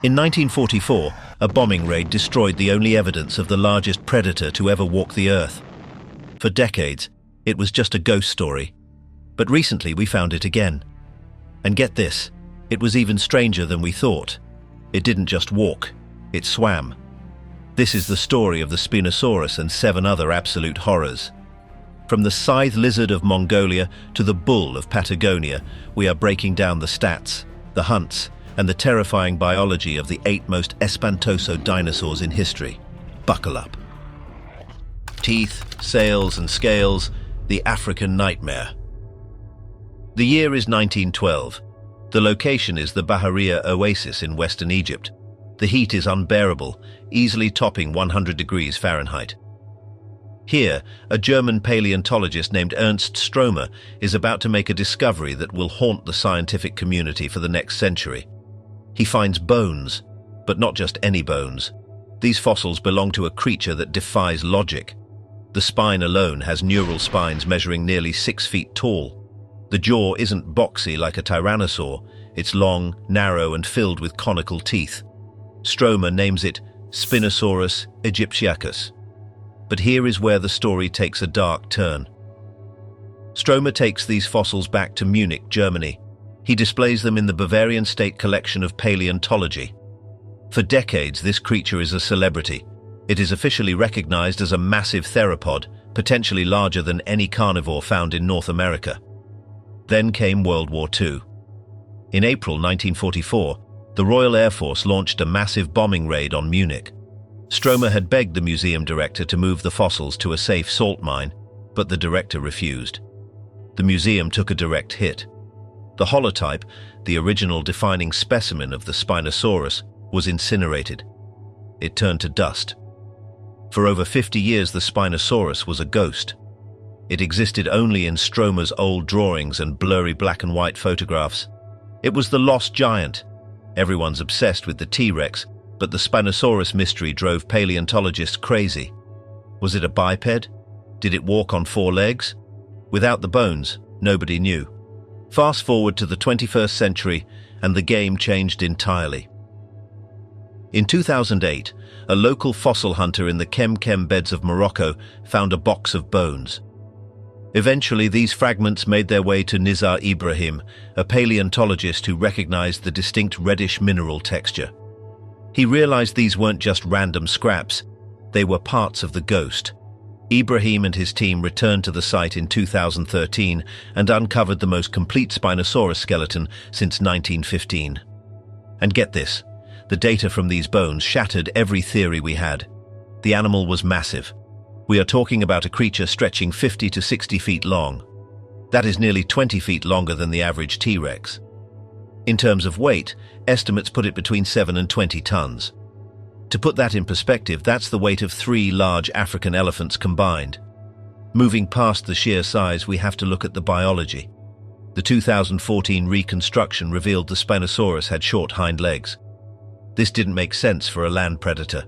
In 1944, a bombing raid destroyed the only evidence of the largest predator to ever walk the Earth. For decades, it was just a ghost story. But recently we found it again. And get this, it was even stranger than we thought. It didn't just walk, it swam. This is the story of the Spinosaurus and 7 other absolute horrors. From the Scythe Lizard of Mongolia to the bull of Patagonia, we are breaking down the stats, the hunts, and the terrifying biology of the 8 most espantoso dinosaurs in history. Buckle up. Teeth, sails, and scales, the African nightmare. The year is 1912. The location is the Bahariya Oasis in western Egypt. The heat is unbearable, easily topping 100 degrees Fahrenheit. Here, a German paleontologist named Ernst Stromer is about to make a discovery that will haunt the scientific community for the next century. He finds bones, but not just any bones. These fossils belong to a creature that defies logic. The spine alone has neural spines measuring nearly 6 feet tall. The jaw isn't boxy like a tyrannosaur, it's long, narrow, and filled with conical teeth. Stromer names it Spinosaurus aegyptiacus. But here is where the story takes a dark turn. Stromer takes these fossils back to Munich, Germany. He displays them in the Bavarian State Collection of Paleontology. For decades, this creature is a celebrity. It is officially recognized as a massive theropod, potentially larger than any carnivore found in North America. Then came World War II. In April 1944, the Royal Air Force launched a massive bombing raid on Munich. Stromer had begged the museum director to move the fossils to a safe salt mine, but the director refused. The museum took a direct hit. The holotype, the original defining specimen of the Spinosaurus, was incinerated. It turned to dust. For over 50 years, the Spinosaurus was a ghost. It existed only in Stromer's old drawings and blurry black and white photographs. It was the lost giant. Everyone's obsessed with the T-Rex, but the Spinosaurus mystery drove paleontologists crazy. Was it a biped? Did it walk on 4 legs? Without the bones, nobody knew. Fast forward to the 21st century, and the game changed entirely. In 2008, a local fossil hunter in the Kem beds of Morocco found a box of bones. Eventually, these fragments made their way to Nizar Ibrahim, a paleontologist who recognized the distinct reddish mineral texture. He realized these weren't just random scraps, they were parts of the ghost. Ibrahim and his team returned to the site in 2013 and uncovered the most complete Spinosaurus skeleton since 1915. And get this, the data from these bones shattered every theory we had. The animal was massive. We are talking about a creature stretching 50 to 60 feet long. That is nearly 20 feet longer than the average T-Rex. In terms of weight, estimates put it between 7 and 20 tons. To put that in perspective, that's the weight of 3 large African elephants combined. Moving past the sheer size, we have to look at the biology. The 2014 reconstruction revealed the Spinosaurus had short hind legs. This didn't make sense for a land predator.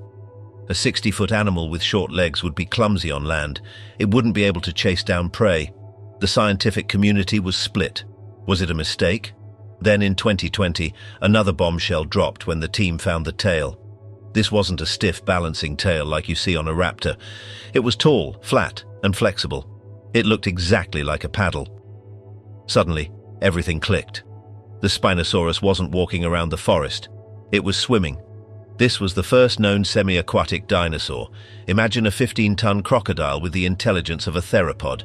A 60-foot animal with short legs would be clumsy on land. It wouldn't be able to chase down prey. The scientific community was split. Was it a mistake? Then in 2020, another bombshell dropped when the team found the tail. This wasn't a stiff balancing tail like you see on a raptor. It was tall, flat, and flexible. It looked exactly like a paddle. Suddenly, everything clicked. The Spinosaurus wasn't walking around the forest. It was swimming. This was the first known semi-aquatic dinosaur. Imagine a 15-ton crocodile with the intelligence of a theropod.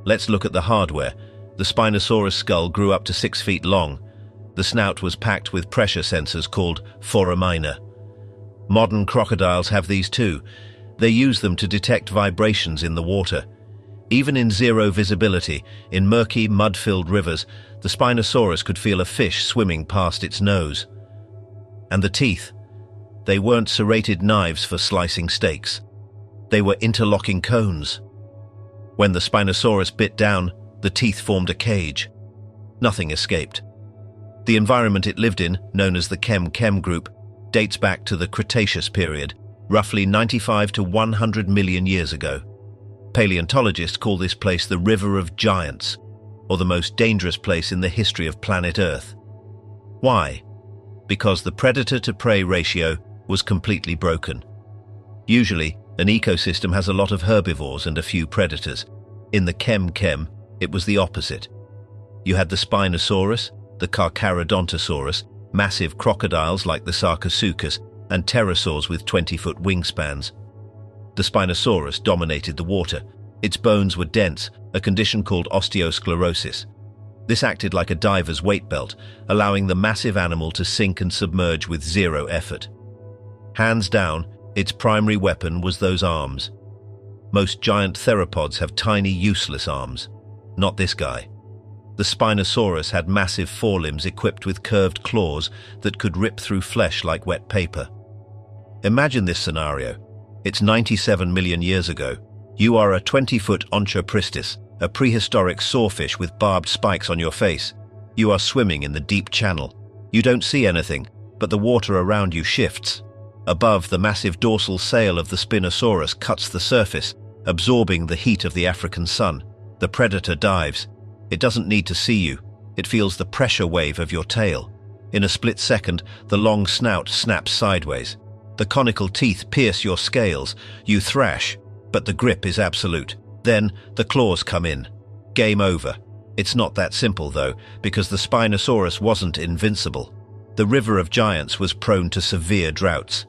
Let's look at the hardware. The Spinosaurus skull grew up to 6 feet long. The snout was packed with pressure sensors called foramina. Modern crocodiles have these too. They use them to detect vibrations in the water. Even in zero visibility, in murky, mud-filled rivers, the Spinosaurus could feel a fish swimming past its nose. And the teeth. They weren't serrated knives for slicing steaks. They were interlocking cones. When the Spinosaurus bit down, the teeth formed a cage. Nothing escaped. The environment it lived in, known as the Kem group, dates back to the Cretaceous period, roughly 95 to 100 million years ago. Paleontologists call this place the River of Giants, or the most dangerous place in the history of planet Earth. Why? because the predator-to-prey ratio was completely broken. Usually, an ecosystem has a lot of herbivores and a few predators. In the Chem, it was the opposite. You had the Spinosaurus, the Carcharodontosaurus, massive crocodiles like the Sarcosuchus, and pterosaurs with 20-foot wingspans. The Spinosaurus dominated the water. Its bones were dense, a condition called osteosclerosis. This acted like a diver's weight belt, allowing the massive animal to sink and submerge with zero effort. Hands down, its primary weapon was those arms. Most giant theropods have tiny, useless arms. Not this guy. The Spinosaurus had massive forelimbs equipped with curved claws that could rip through flesh like wet paper. Imagine this scenario. It's 97 million years ago. You are a 20-foot Onchopristis, a prehistoric sawfish with barbed spikes on your face. You are swimming in the deep channel. You don't see anything, but the water around you shifts. Above, the massive dorsal sail of the Spinosaurus cuts the surface, absorbing the heat of the African sun. The predator dives. It doesn't need to see you. It feels the pressure wave of your tail. In a split second, the long snout snaps sideways. The conical teeth pierce your scales. You thrash, but the grip is absolute. Then, the claws come in. Game over. It's not that simple, though, because the Spinosaurus wasn't invincible. The River of Giants was prone to severe droughts.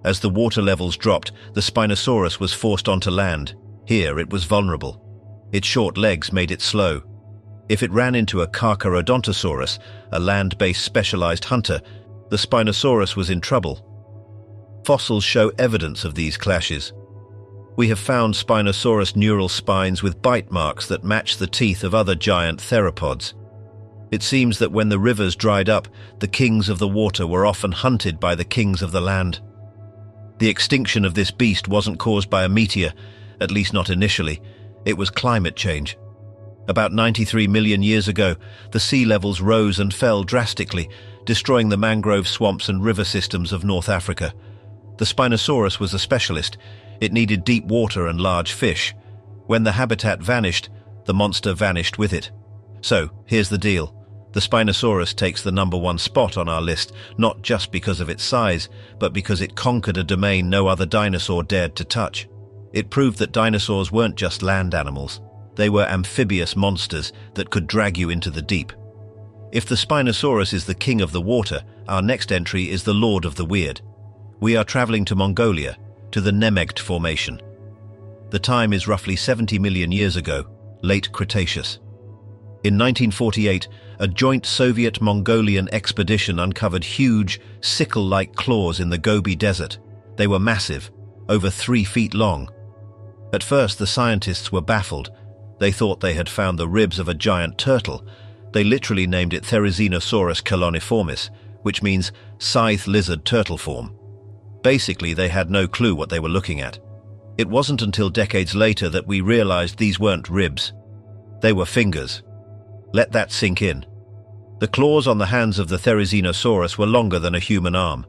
As the water levels dropped, the Spinosaurus was forced onto land. Here, it was vulnerable. Its short legs made it slow. If it ran into a Carcharodontosaurus, a land-based specialized hunter, the Spinosaurus was in trouble. Fossils show evidence of these clashes. We have found Spinosaurus neural spines with bite marks that match the teeth of other giant theropods. It seems that when the rivers dried up, the kings of the water were often hunted by the kings of the land. The extinction of this beast wasn't caused by a meteor, at least not initially. It was climate change. About 93 million years ago, the sea levels rose and fell drastically, destroying the mangrove swamps and river systems of North Africa. The Spinosaurus was a specialist. It needed deep water and large fish. When the habitat vanished, the monster vanished with it. So, here's the deal. The Spinosaurus takes the #1 spot on our list, not just because of its size, but because it conquered a domain no other dinosaur dared to touch. It proved that dinosaurs weren't just land animals. They were amphibious monsters that could drag you into the deep. If the Spinosaurus is the king of the water, our next entry is the lord of the weird. We are traveling to Mongolia, to the Nemegt Formation. The time is roughly 70 million years ago, late Cretaceous. In 1948, a joint Soviet-Mongolian expedition uncovered huge, sickle-like claws in the Gobi Desert. They were massive, over 3 feet long. At first, the scientists were baffled. They thought they had found the ribs of a giant turtle. They literally named it Therizinosaurus coloniformis, which means Scythe Lizard turtle form. Basically, they had no clue what they were looking at. It wasn't until decades later that we realized these weren't ribs. They were fingers. Let that sink in. The claws on the hands of the Therizinosaurus were longer than a human arm.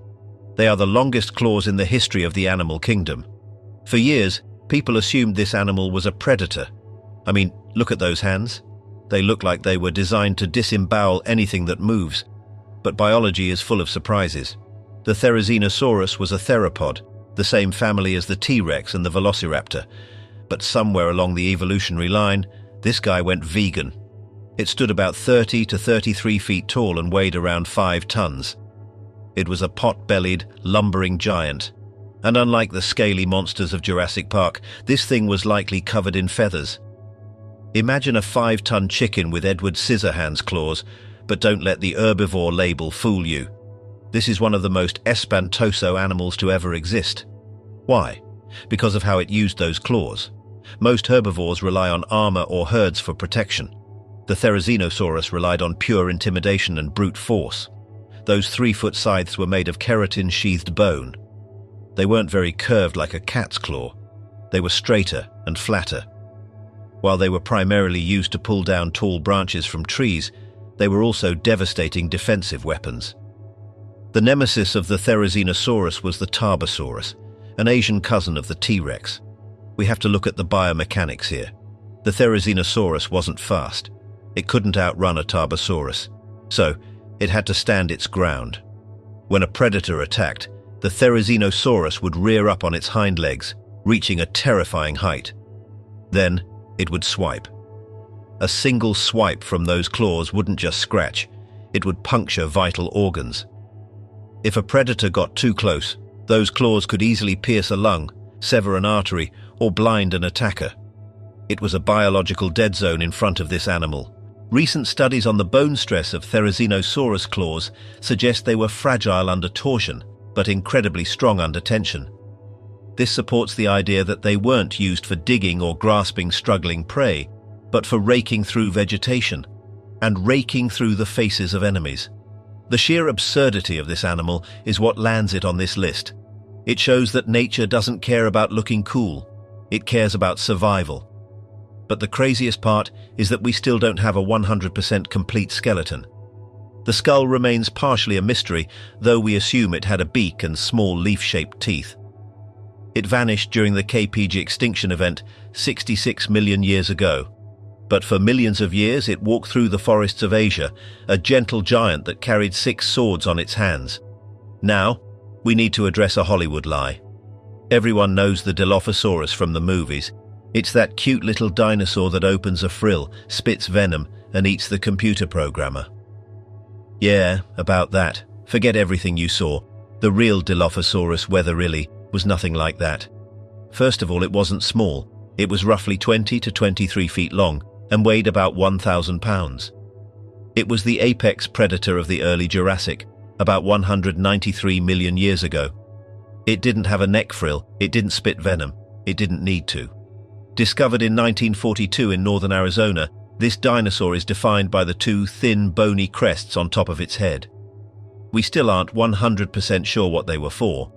They are the longest claws in the history of the animal kingdom. For years, people assumed this animal was a predator. I mean, look at those hands. They look like they were designed to disembowel anything that moves. But biology is full of surprises. The Therizinosaurus was a theropod, the same family as the T-Rex and the Velociraptor. But somewhere along the evolutionary line, this guy went vegan. It stood about 30 to 33 feet tall and weighed around 5 tons. It was a pot-bellied, lumbering giant. And unlike the scaly monsters of Jurassic Park, this thing was likely covered in feathers. Imagine a 5-ton chicken with Edward Scissorhands claws, but don't let the herbivore label fool you. This is one of the most espantoso animals to ever exist. Why? Because of how it used those claws. Most herbivores rely on armor or herds for protection. The Therizinosaurus relied on pure intimidation and brute force. Those 3-foot scythes were made of keratin-sheathed bone. They weren't very curved like a cat's claw. They were straighter and flatter. While they were primarily used to pull down tall branches from trees, they were also devastating defensive weapons. The nemesis of the Therizinosaurus was the Tarbosaurus, an Asian cousin of the T-Rex. We have to look at the biomechanics here. The Therizinosaurus wasn't fast. It couldn't outrun a Tarbosaurus. So, It had to stand its ground. When a predator attacked, the Therizinosaurus would rear up on its hind legs, reaching a terrifying height. Then, it would swipe. A single swipe from those claws wouldn't just scratch, it would puncture vital organs. If a predator got too close, those claws could easily pierce a lung, sever an artery, or blind an attacker. It was a biological dead zone in front of this animal. Recent studies on the bone stress of Therizinosaurus claws suggest they were fragile under torsion, but incredibly strong under tension. This supports the idea that they weren't used for digging or grasping struggling prey, but for raking through vegetation, and raking through the faces of enemies. The sheer absurdity of this animal is what lands it on this list. It shows that nature doesn't care about looking cool, it cares about survival. But the craziest part is that we still don't have a 100% complete skeleton. The skull remains partially a mystery, though we assume it had a beak and small leaf-shaped teeth. It vanished during the KPG extinction event 66 million years ago. But for millions of years it walked through the forests of Asia, a gentle giant that carried 6 swords on its hands. Now, we need to address a Hollywood lie. Everyone knows the Dilophosaurus from the movies. It's that cute little dinosaur that opens a frill, spits venom, and eats the computer programmer. Yeah, about that. Forget everything you saw. The real Dilophosaurus, whether really, was nothing like that. First of all, it wasn't small. It was roughly 20 to 23 feet long and weighed about 1,000 pounds. It was the apex predator of the early Jurassic, about 193 million years ago. It didn't have a neck frill, it didn't spit venom, it didn't need to. Discovered in 1942 in northern Arizona, this dinosaur is defined by the 2 thin, bony crests on top of its head. We still aren't 100% sure what they were for.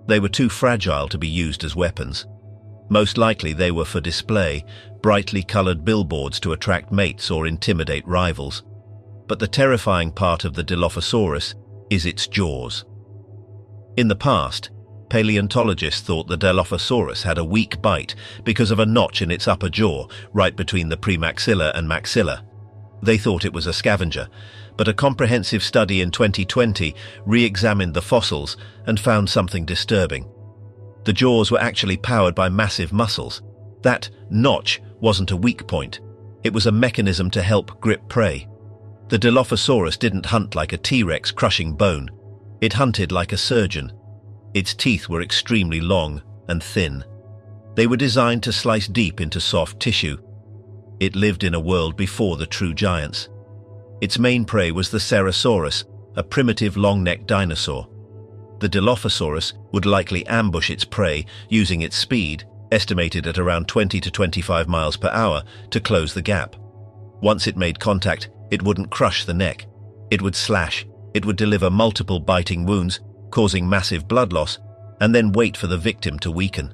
They were too fragile to be used as weapons. Most likely they were for display, brightly colored billboards to attract mates or intimidate rivals. But the terrifying part of the Dilophosaurus is its jaws. In the past, paleontologists thought the Dilophosaurus had a weak bite because of a notch in its upper jaw, right between the premaxilla and maxilla. They thought it was a scavenger, but a comprehensive study in 2020 re-examined the fossils and found something disturbing. The jaws were actually powered by massive muscles. That notch wasn't a weak point. It was a mechanism to help grip prey. The Dilophosaurus didn't hunt like a T-Rex crushing bone. It hunted like a surgeon. Its teeth were extremely long and thin. They were designed to slice deep into soft tissue. It lived in a world before the true giants. Its main prey was the Ceratosaurus, a primitive long-necked dinosaur. The Dilophosaurus would likely ambush its prey using its speed, estimated at around 20 to 25 miles per hour, to close the gap. Once it made contact, it wouldn't crush the neck. It would slash. It would deliver multiple biting wounds, causing massive blood loss, and then wait for the victim to weaken.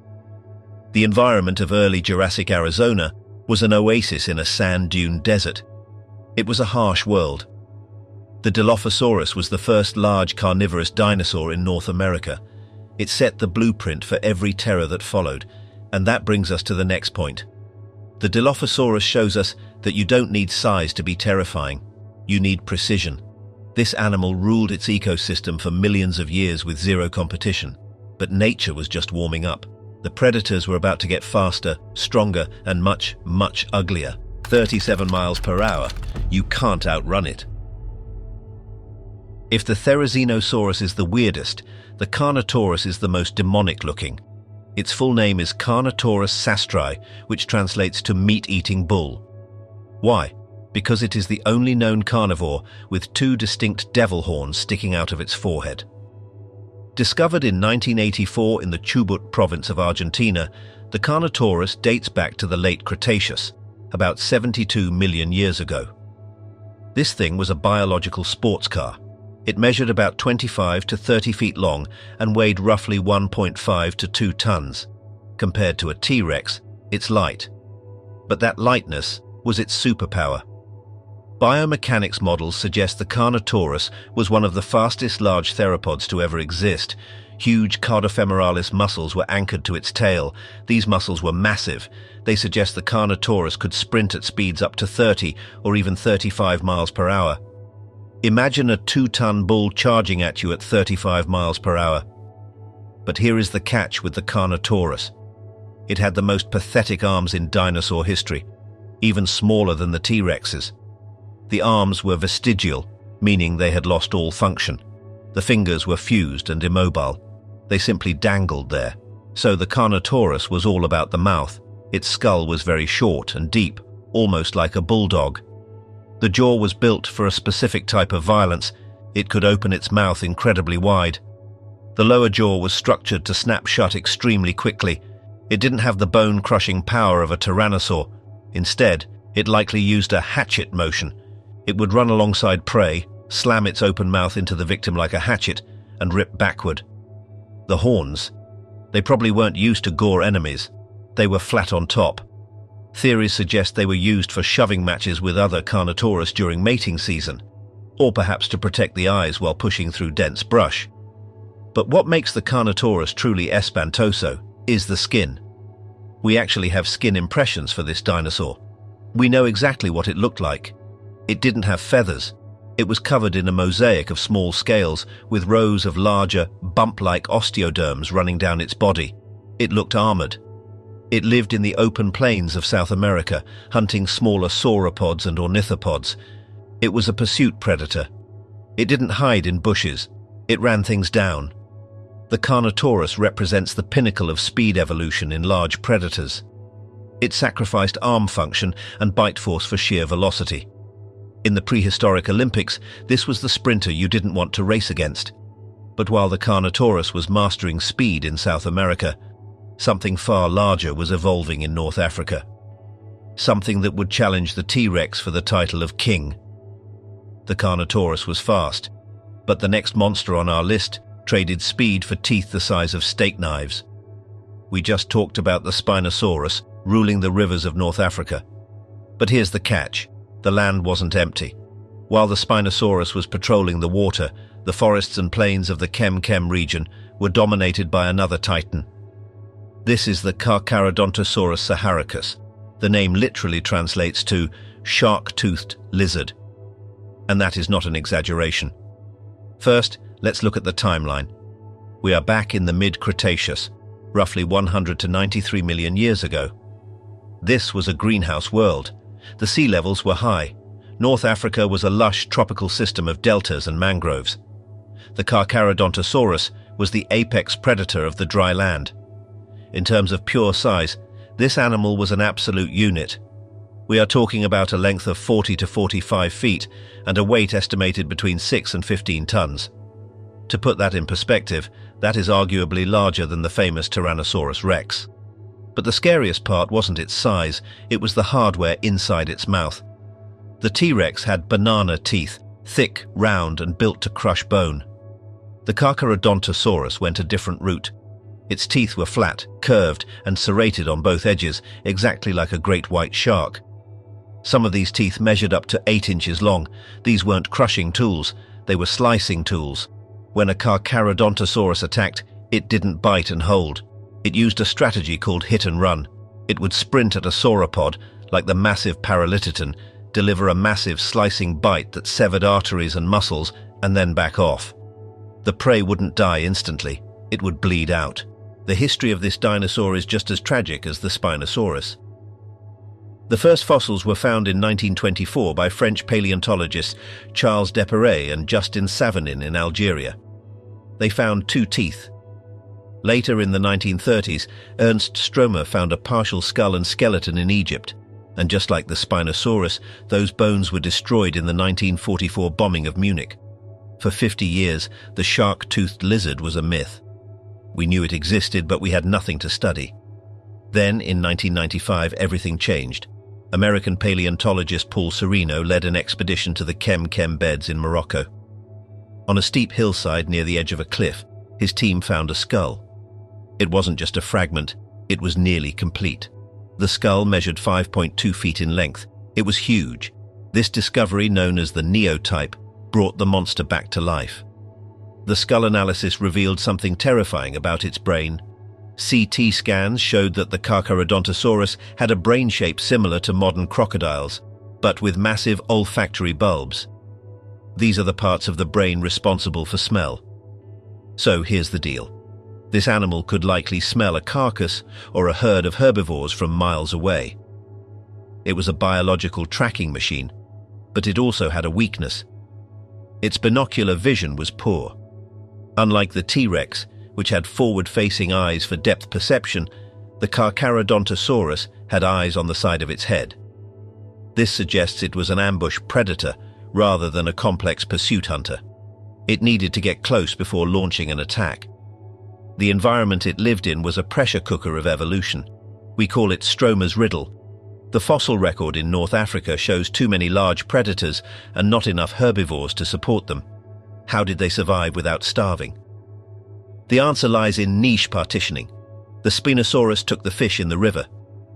The environment of early Jurassic Arizona was an oasis in a sand dune desert. It was a harsh world. The Dilophosaurus was the first large carnivorous dinosaur in North America. It set the blueprint for every terror that followed, and that brings us to the next point. The Dilophosaurus shows us that you don't need size to be terrifying. You need precision. This animal ruled its ecosystem for millions of years with zero competition, but nature was just warming up. The predators were about to get faster, stronger, and much, much uglier. 37 miles per hour. You can't outrun it. If the Therizinosaurus is the weirdest, the Carnotaurus is the most demonic looking. Its full name is Carnotaurus sastri, which translates to meat-eating bull. Why? Because it is the only known carnivore with 2 distinct devil horns sticking out of its forehead. Discovered in 1984 in the Chubut province of Argentina, the Carnotaurus dates back to the late Cretaceous, about 72 million years ago. This thing was a biological sports car. It measured about 25 to 30 feet long and weighed roughly 1.5 to 2 tons. Compared to a T-Rex, it's light. But that lightness was its superpower. Biomechanics models suggest the Carnotaurus was one of the fastest large theropods to ever exist. Huge cardifemoralis muscles were anchored to its tail. These muscles were massive. They suggest the Carnotaurus could sprint at speeds up to 30 or even 35 miles per hour. Imagine a 2-ton bull charging at you at 35 miles per hour. But here is the catch with the Carnotaurus. It had the most pathetic arms in dinosaur history, even smaller than the T-Rexes. The arms were vestigial, meaning they had lost all function. The fingers were fused and immobile. They simply dangled there. So the Carnotaurus was all about the mouth. Its skull was very short and deep, almost like a bulldog. The jaw was built for a specific type of violence. It could open its mouth incredibly wide. The lower jaw was structured to snap shut extremely quickly. It didn't have the bone-crushing power of a tyrannosaur. Instead, it likely used a hatchet motion. It would run alongside prey, slam its open mouth into the victim like a hatchet, and rip backward. The horns. They probably weren't used to gore enemies. They were flat on top. Theories suggest they were used for shoving matches with other Carnotaurus during mating season, or perhaps to protect the eyes while pushing through dense brush. But what makes the Carnotaurus truly espantoso is the skin. We actually have skin impressions for this dinosaur. We know exactly what it looked like. It didn't have feathers. It was covered in a mosaic of small scales with rows of larger, bump-like osteoderms running down its body. It looked armored. It lived in the open plains of South America, hunting smaller sauropods and ornithopods. It was a pursuit predator. It didn't hide in bushes. It ran things down. The Carnotaurus represents the pinnacle of speed evolution in large predators. It sacrificed arm function and bite force for sheer velocity. In the prehistoric Olympics, this was the sprinter you didn't want to race against. But while the Carnotaurus was mastering speed in South America, something far larger was evolving in North Africa. Something that would challenge the T-Rex for the title of king. The Carnotaurus was fast, but the next monster on our list traded speed for teeth the size of steak knives. We just talked about the Spinosaurus ruling the rivers of North Africa. But here's the catch. The land wasn't empty. While the Spinosaurus was patrolling the water, the forests and plains of the Kem region were dominated by another titan. This is the Carcharodontosaurus saharicus. The name literally translates to shark-toothed lizard. And that is not an exaggeration. First, let's look at the timeline. We are back in the mid-Cretaceous, roughly 100 to 93 million years ago. This was a greenhouse world. The sea levels were high. North Africa was a lush tropical system of deltas and mangroves. The Carcharodontosaurus was the apex predator of the dry land. In terms of pure size, this animal was an absolute unit. We are talking about a length of 40 to 45 feet and a weight estimated between 6 and 15 tons. To put that in perspective, that is arguably larger than the famous Tyrannosaurus rex. But the scariest part wasn't its size, it was the hardware inside its mouth. The T-Rex had banana teeth, thick, round, and built to crush bone. The Carcharodontosaurus went a different route. Its teeth were flat, curved, and serrated on both edges, exactly like a great white shark. Some of these teeth measured up to 8 inches long. These weren't crushing tools, they were slicing tools. When a Carcharodontosaurus attacked, it didn't bite and hold. It used a strategy called hit and run. It would sprint at a sauropod, like the massive Paraliticton, deliver a massive slicing bite that severed arteries and muscles, and then back off. The prey wouldn't die instantly. It would bleed out. The history of this dinosaur is just as tragic as the Spinosaurus. The first fossils were found in 1924 by French paleontologists Charles Desperey and Justin Savanin in Algeria. They found 2 teeth. Later in the 1930s, Ernst Stromer found a partial skull and skeleton in Egypt, and just like the Spinosaurus, those bones were destroyed in the 1944 bombing of Munich. For 50 years, the shark-toothed lizard was a myth. We knew it existed, but we had nothing to study. Then, in 1995, everything changed. American paleontologist Paul Sereno led an expedition to the Kem beds in Morocco. On a steep hillside near the edge of a cliff, his team found a skull. It wasn't just a fragment, it was nearly complete. The skull measured 5.2 feet in length. It was huge. This discovery, known as the neotype, brought the monster back to life. The skull analysis revealed something terrifying about its brain. CT scans showed that the Carcharodontosaurus had a brain shape similar to modern crocodiles, but with massive olfactory bulbs. These are the parts of the brain responsible for smell. So here's the deal. This animal could likely smell a carcass or a herd of herbivores from miles away. It was a biological tracking machine, but it also had a weakness. Its binocular vision was poor. Unlike the T-Rex, which had forward-facing eyes for depth perception, the Carcharodontosaurus had eyes on the side of its head. This suggests it was an ambush predator rather than a complex pursuit hunter. It needed to get close before launching an attack. The environment it lived in was a pressure cooker of evolution. We call it Stromer's riddle. The fossil record in North Africa shows too many large predators and not enough herbivores to support them. How did they survive without starving? The answer lies in niche partitioning. The Spinosaurus took the fish in the river.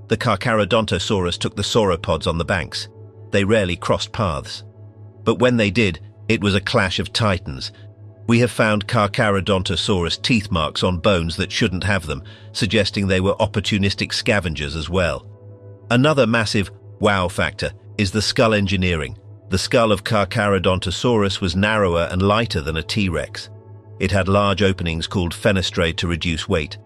The Carcharodontosaurus took the sauropods on the banks. They rarely crossed paths. But when they did, it was a clash of titans. We have found Carcharodontosaurus teeth marks on bones that shouldn't have them, suggesting they were opportunistic scavengers as well. Another massive wow factor is the skull engineering. The skull of Carcharodontosaurus was narrower and lighter than a T-Rex. It had large openings called fenestrae to reduce weight.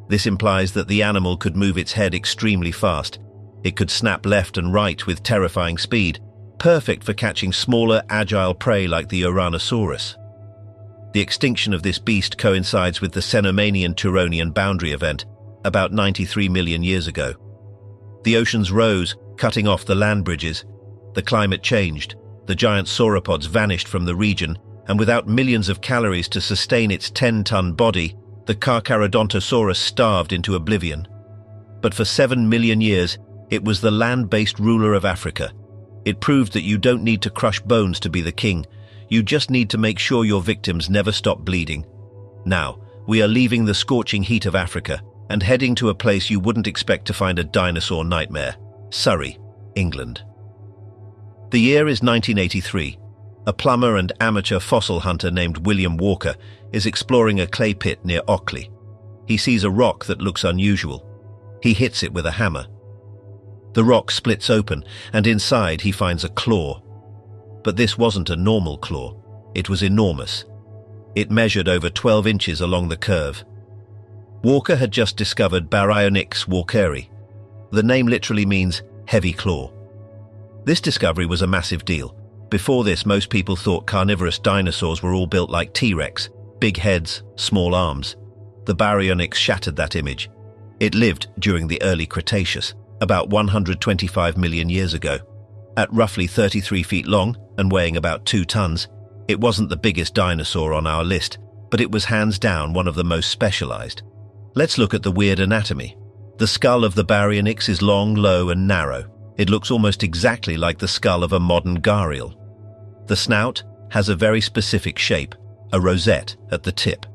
This implies that the animal could move its head extremely fast. It could snap left and right with terrifying speed, perfect for catching smaller, agile prey like the Ouranosaurus. The extinction of this beast coincides with the Cenomanian-Turonian boundary event, about 93 million years ago. The oceans rose, cutting off the land bridges. The climate changed. The giant sauropods vanished from the region, and without millions of calories to sustain its 10-ton body, the Carcharodontosaurus starved into oblivion. But for 7 million years, it was the land-based ruler of Africa. It proved that you don't need to crush bones to be the king. You just need to make sure your victims never stop bleeding. Now, we are leaving the scorching heat of Africa and heading to a place you wouldn't expect to find a dinosaur nightmare: Surrey, England. The year is 1983. A plumber and amateur fossil hunter named William Walker is exploring a clay pit near Ockley. He sees a rock that looks unusual. He hits it with a hammer. The rock splits open, and inside he finds a claw. But this wasn't a normal claw. It was enormous. It measured over 12 inches along the curve. Walker had just discovered Baryonyx walkeri. The name literally means heavy claw. This discovery was a massive deal. Before this, most people thought carnivorous dinosaurs were all built like T-Rex, big heads, small arms. The Baryonyx shattered that image. It lived during the early Cretaceous, about 125 million years ago. At roughly 33 feet long and weighing about 2 tons, it wasn't the biggest dinosaur on our list, but it was hands down one of the most specialized. Let's look at the weird anatomy. The skull of the Baryonyx is long, low, and narrow. It looks almost exactly like the skull of a modern gharial. The snout has a very specific shape, a rosette at the tip.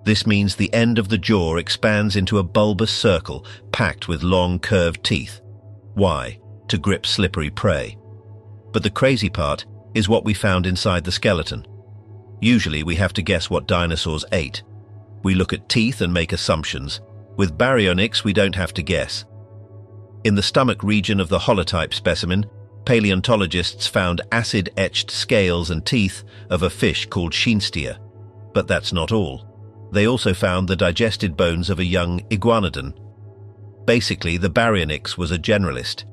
This means the end of the jaw expands into a bulbous circle packed with long, curved teeth. Why? To grip slippery prey. But the crazy part is what we found inside the skeleton. Usually we have to guess what dinosaurs ate. We look at teeth and make assumptions. With Baryonyx, we don't have to guess. In the stomach region of the holotype specimen, paleontologists found acid-etched scales and teeth of a fish called Schienstia. But that's not all. They also found the digested bones of a young iguanodon. Basically, the Baryonyx was a generalist.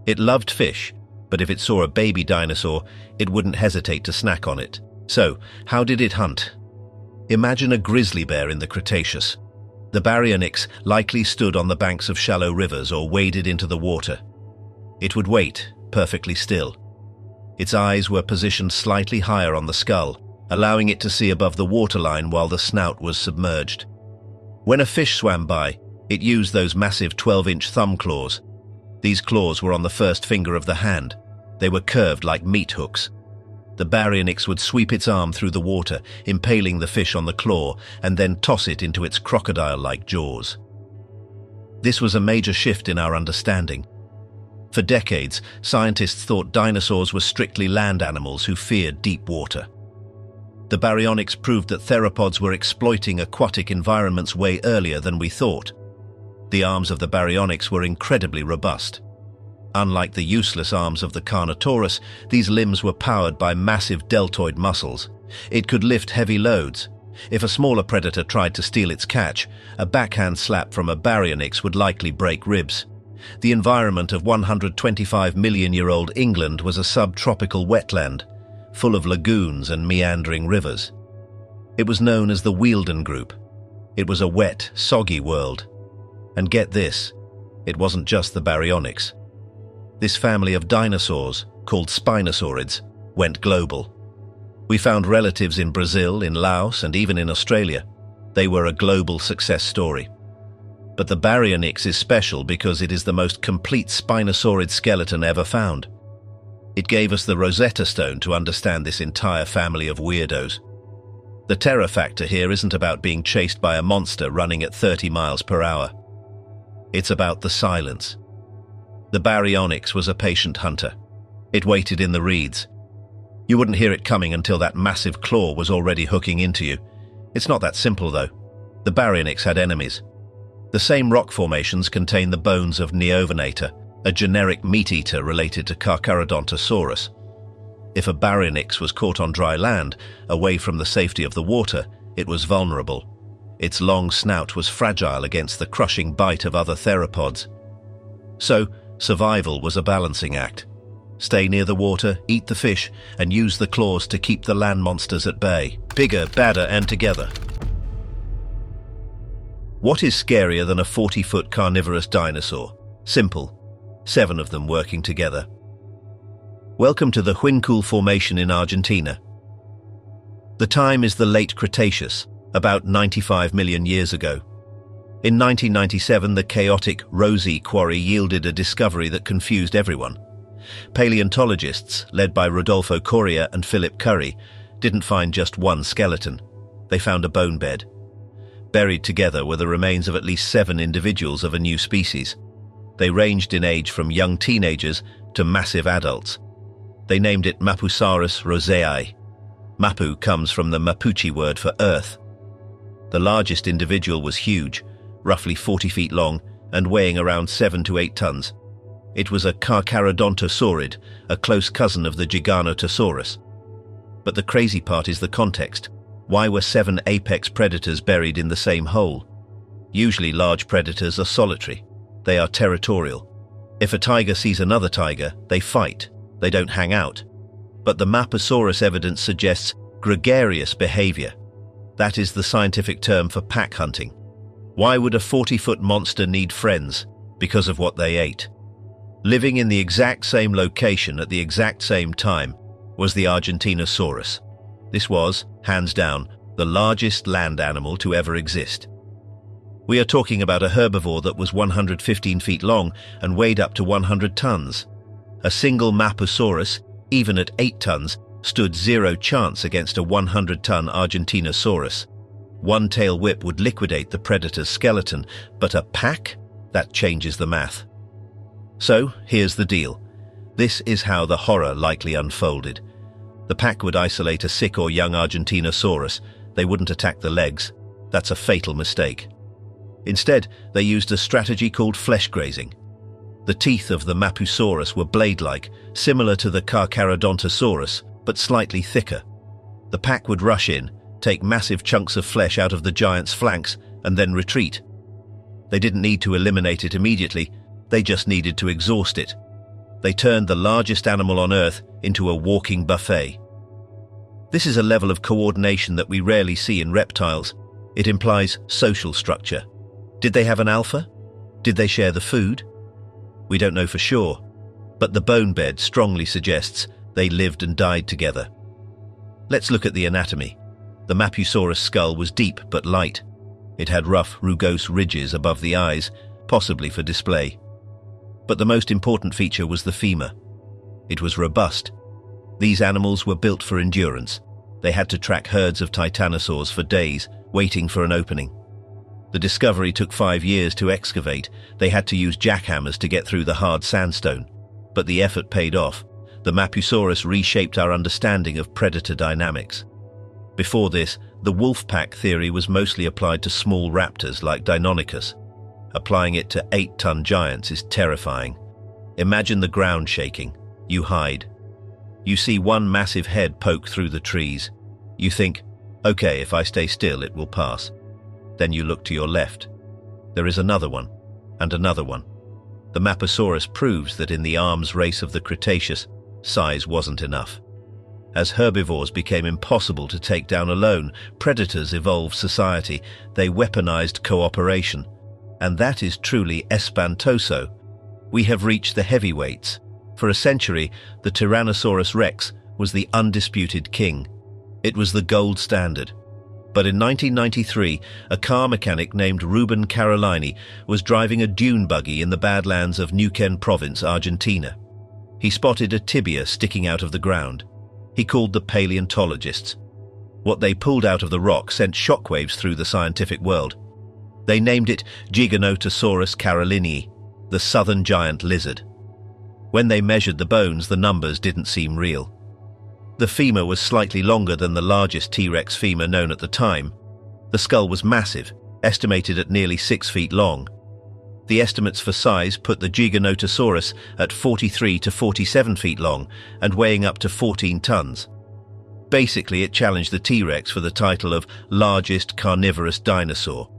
It loved fish, but if it saw a baby dinosaur, it wouldn't hesitate to snack on it. So, how did it hunt? Imagine a grizzly bear in the Cretaceous. The Baryonyx likely stood on the banks of shallow rivers or waded into the water. It would wait, perfectly still. Its eyes were positioned slightly higher on the skull, allowing it to see above the waterline while the snout was submerged. When a fish swam by, it used those massive 12-inch thumb claws. These claws were on the first finger of the hand. They were curved like meat hooks. The Baryonyx would sweep its arm through the water, impaling the fish on the claw, and then toss it into its crocodile-like jaws. This was a major shift in our understanding. For decades, scientists thought dinosaurs were strictly land animals who feared deep water. The Baryonyx proved that theropods were exploiting aquatic environments way earlier than we thought. The arms of the Baryonyx were incredibly robust. Unlike the useless arms of the Carnotaurus, these limbs were powered by massive deltoid muscles. It could lift heavy loads. If a smaller predator tried to steal its catch, a backhand slap from a baryonyx would likely break ribs. The environment of 125-million-year-old England was a subtropical wetland, full of lagoons and meandering rivers. It was known as the Wealden Group. It was a wet, soggy world. And get this, it wasn't just the baryonyx. This family of dinosaurs, called Spinosaurids, went global. We found relatives in Brazil, in Laos, and even in Australia. They were a global success story. But the baryonyx is special because it is the most complete spinosaurid skeleton ever found. It gave us the Rosetta Stone to understand this entire family of weirdos. The terror factor here isn't about being chased by a monster running at 30 miles per hour. It's about the silence. The baryonyx was a patient hunter. It waited in the reeds. You wouldn't hear it coming until that massive claw was already hooking into you. It's not that simple, though. The baryonyx had enemies. The same rock formations contain the bones of Neovenator, a generic meat-eater related to Carcharodontosaurus. If a baryonyx was caught on dry land, away from the safety of the water, it was vulnerable. Its long snout was fragile against the crushing bite of other theropods. So, survival was a balancing act. Stay near the water, eat the fish, and use the claws to keep the land monsters at bay. Bigger, badder, and together. What is scarier than a 40-foot carnivorous dinosaur? Simple. 7 of them working together. Welcome to the Huincul Formation in Argentina. The time is the late Cretaceous, about 95 million years ago. In 1997, the chaotic Rosie Quarry yielded a discovery that confused everyone. Paleontologists, led by Rodolfo Coria and Philip Curry, didn't find just one skeleton. They found a bone bed. Buried together were the remains of at least 7 individuals of a new species. They ranged in age from young teenagers to massive adults. They named it Mapusaurus roseae. Mapu comes from the Mapuche word for earth. The largest individual was huge, roughly 40 feet long and weighing around 7 to 8 tons. It was a Carcharodontosaurid, a close cousin of the Giganotosaurus. But the crazy part is the context. Why were 7 apex predators buried in the same hole? Usually large predators are solitary. They are territorial. If a tiger sees another tiger, they fight. They don't hang out. But the Mapusaurus evidence suggests gregarious behavior. That is the scientific term for pack hunting. Why would a 40-foot monster need friends? Because of what they ate. Living in the exact same location at the exact same time was the Argentinosaurus. This was, hands down, the largest land animal to ever exist. We are talking about a herbivore that was 115 feet long and weighed up to 100 tons. A single Mapusaurus, even at 8 tons, stood zero chance against a 100-ton Argentinosaurus. One tail whip would liquidate the predator's skeleton, but a pack? That changes the math. So, here's the deal. This is how the horror likely unfolded. The pack would isolate a sick or young Argentinosaurus. They wouldn't attack the legs. That's a fatal mistake. Instead, they used a strategy called flesh grazing. The teeth of the Mapusaurus were blade-like, similar to the Carcharodontosaurus, but slightly thicker. The pack would rush in, take massive chunks of flesh out of the giant's flanks, and then retreat. They didn't need to eliminate it immediately, they just needed to exhaust it. They turned the largest animal on Earth into a walking buffet. This is a level of coordination that we rarely see in reptiles. It implies social structure. Did they have an alpha? Did they share the food? We don't know for sure, but the bone bed strongly suggests they lived and died together. Let's look at the anatomy. The Mapusaurus skull was deep but light. It had rough, rugose ridges above the eyes, possibly for display. But the most important feature was the femur. It was robust. These animals were built for endurance. They had to track herds of titanosaurs for days, waiting for an opening. The discovery took 5 years to excavate. They had to use jackhammers to get through the hard sandstone. But the effort paid off. The Mapusaurus reshaped our understanding of predator dynamics. Before this, the wolf pack theory was mostly applied to small raptors like Deinonychus. Applying it to 8-ton giants is terrifying. Imagine the ground shaking. You hide. You see one massive head poke through the trees. You think, okay, if I stay still, it will pass. Then you look to your left. There is another one, and another one. The Maposaurus proves that in the arms race of the Cretaceous, size wasn't enough. As herbivores became impossible to take down alone, predators evolved society. They weaponized cooperation. And that is truly espantoso. We have reached the heavyweights. For a century, the Tyrannosaurus rex was the undisputed king. It was the gold standard. But in 1993, a car mechanic named Ruben Carolini was driving a dune buggy in the Badlands of Neuquén province, Argentina. He spotted a tibia sticking out of the ground. He called the paleontologists. What they pulled out of the rock sent shockwaves through the scientific world. They named it Giganotosaurus carolinii, the southern giant lizard. When they measured the bones, the numbers didn't seem real. The femur was slightly longer than the largest T-Rex femur known at the time. The skull was massive, estimated at nearly 6 feet long. The estimates for size put the Giganotosaurus at 43 to 47 feet long and weighing up to 14 tons. Basically, it challenged the T-Rex for the title of largest carnivorous dinosaur.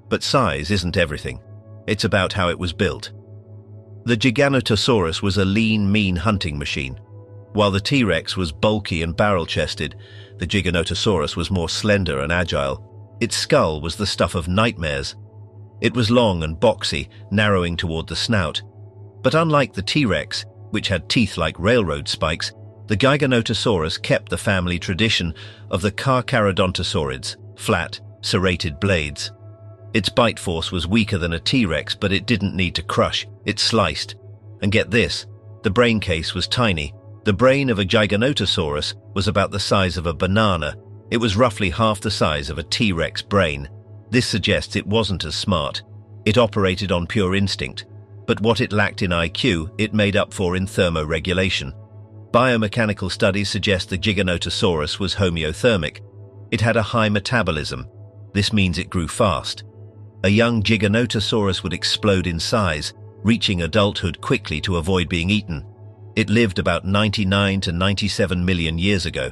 But size isn't everything. It's about how it was built. The Giganotosaurus was a lean, mean hunting machine. While the T-Rex was bulky and barrel-chested, the Giganotosaurus was more slender and agile. Its skull was the stuff of nightmares. It was long and boxy, narrowing toward the snout. But unlike the T-Rex, which had teeth like railroad spikes, the Giganotosaurus kept the family tradition of the Carcharodontosaurids, flat, serrated blades. Its bite force was weaker than a T-Rex, but it didn't need to crush, it sliced. And get this, the brain case was tiny. The brain of a Giganotosaurus was about the size of a banana. It was roughly half the size of a T-Rex brain. This suggests it wasn't as smart. It operated on pure instinct. But what it lacked in IQ, it made up for in thermoregulation. Biomechanical studies suggest the Giganotosaurus was homeothermic. It had a high metabolism. This means it grew fast. A young Giganotosaurus would explode in size, reaching adulthood quickly to avoid being eaten. It lived about 99 to 97 million years ago.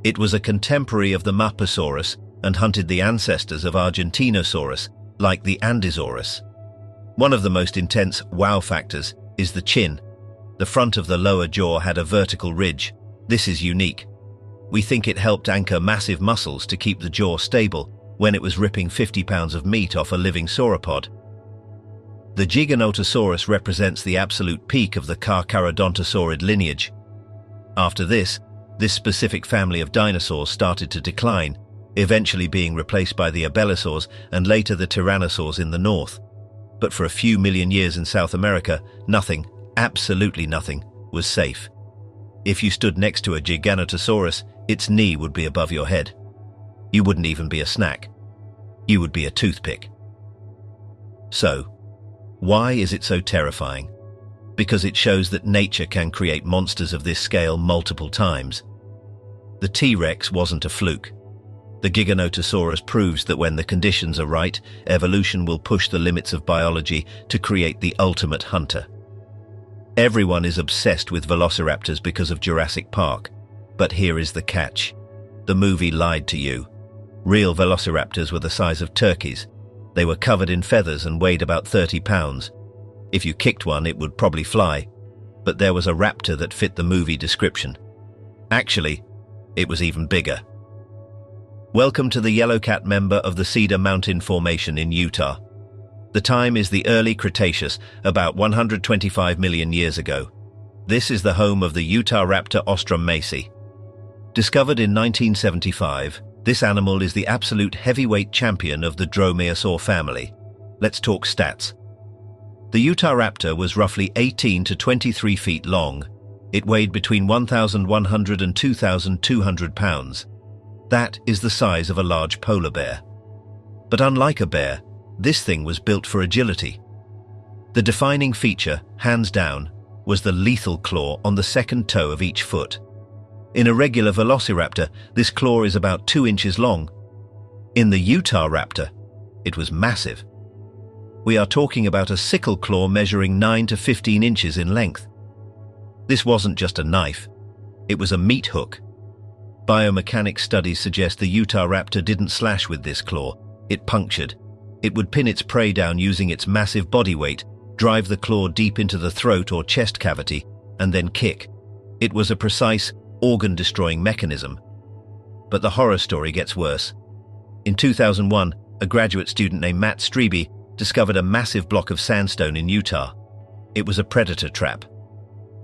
It was a contemporary of the Maposaurus and hunted the ancestors of Argentinosaurus, like the Andysaurus. One of the most intense wow factors is the chin. The front of the lower jaw had a vertical ridge. This is unique. We think it helped anchor massive muscles to keep the jaw stable when it was ripping 50 pounds of meat off a living sauropod. The Giganotosaurus represents the absolute peak of the Carcharodontosaurid lineage. After this specific family of dinosaurs started to decline, eventually being replaced by the abelisaurs and later the tyrannosaurs in the north. But for a few million years in South America, nothing, absolutely nothing, was safe. If you stood next to a Giganotosaurus, its knee would be above your head. You wouldn't even be a snack. You would be a toothpick. So, why is it so terrifying? Because it shows that nature can create monsters of this scale multiple times. The T-Rex wasn't a fluke. The Giganotosaurus proves that when the conditions are right, evolution will push the limits of biology to create the ultimate hunter. Everyone is obsessed with velociraptors because of Jurassic Park. But here is the catch. The movie lied to you. Real velociraptors were the size of turkeys. They were covered in feathers and weighed about 30 pounds. If you kicked one, it would probably fly. But there was a raptor that fit the movie description. Actually, it was even bigger. Welcome to the Yellowcat member of the Cedar Mountain Formation in Utah. The time is the early Cretaceous, about 125 million years ago. This is the home of the Utah raptor Ostrom macy. Discovered in 1975, this animal is the absolute heavyweight champion of the dromaeosaur family. Let's talk stats. The Utah raptor was roughly 18 to 23 feet long. It weighed between 1,100 and 2,200 pounds. That is the size of a large polar bear. But unlike a bear, this thing was built for agility. The defining feature, hands down, was the lethal claw on the second toe of each foot. In a regular velociraptor, this claw is about 2 inches long. In the Utah raptor, it was massive. We are talking about a sickle claw measuring 9 to 15 inches in length. This wasn't just a knife, it was a meat hook. Biomechanics studies suggest the Utah raptor didn't slash with this claw, it punctured. It would pin its prey down using its massive body weight, drive the claw deep into the throat or chest cavity, and then kick. It was a precise, organ-destroying mechanism. But the horror story gets worse. In 2001, a graduate student named Matt Strebe discovered a massive block of sandstone in Utah. It was a predator trap.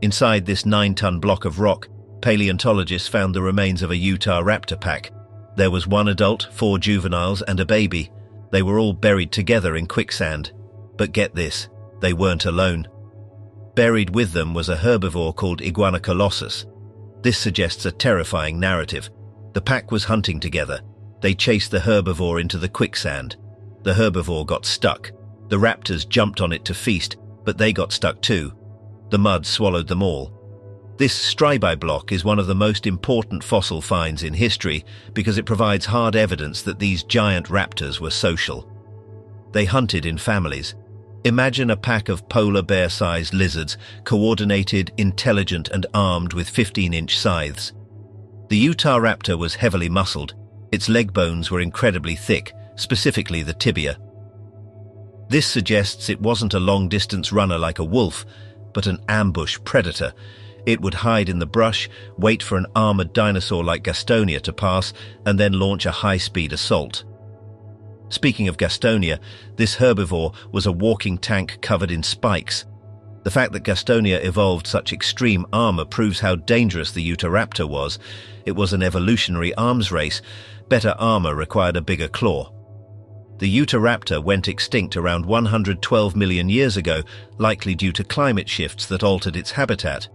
Inside this 9-ton block of rock, paleontologists found the remains of a Utah raptor pack. There was 1 adult, 4 juveniles, and a baby. They were all buried together in quicksand. But get this, they weren't alone. Buried with them was a herbivore called Iguana colossus. This suggests a terrifying narrative. The pack was hunting together. They chased the herbivore into the quicksand. The herbivore got stuck. The raptors jumped on it to feast, but they got stuck too. The mud swallowed them all. This Strebe block is one of the most important fossil finds in history because it provides hard evidence that these giant raptors were social. They hunted in families. Imagine a pack of polar bear-sized lizards, coordinated, intelligent, and armed with 15-inch scythes. The Utah raptor was heavily muscled. Its leg bones were incredibly thick, specifically the tibia. This suggests it wasn't a long-distance runner like a wolf, but an ambush predator. It would hide in the brush, wait for an armored dinosaur like Gastonia to pass, and then launch a high-speed assault. Speaking of Gastonia, this herbivore was a walking tank covered in spikes. The fact that Gastonia evolved such extreme armor proves how dangerous the Utahraptor was. It was an evolutionary arms race. Better armor required a bigger claw. The Utahraptor went extinct around 112 million years ago, likely due to climate shifts that altered its habitat.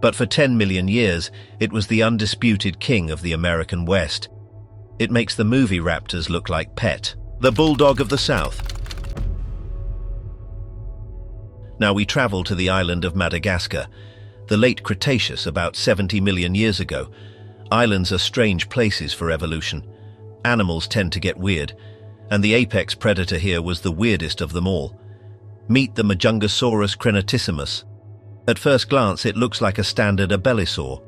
But for 10 million years, it was the undisputed king of the American West. It makes the movie raptors look like Pet, the bulldog of the South. Now we travel to the island of Madagascar, the late Cretaceous, about 70 million years ago. Islands are strange places for evolution. Animals tend to get weird, and the apex predator here was the weirdest of them all. Meet the Majungasaurus crenatissimus. At first glance, it looks like a standard abelisaur.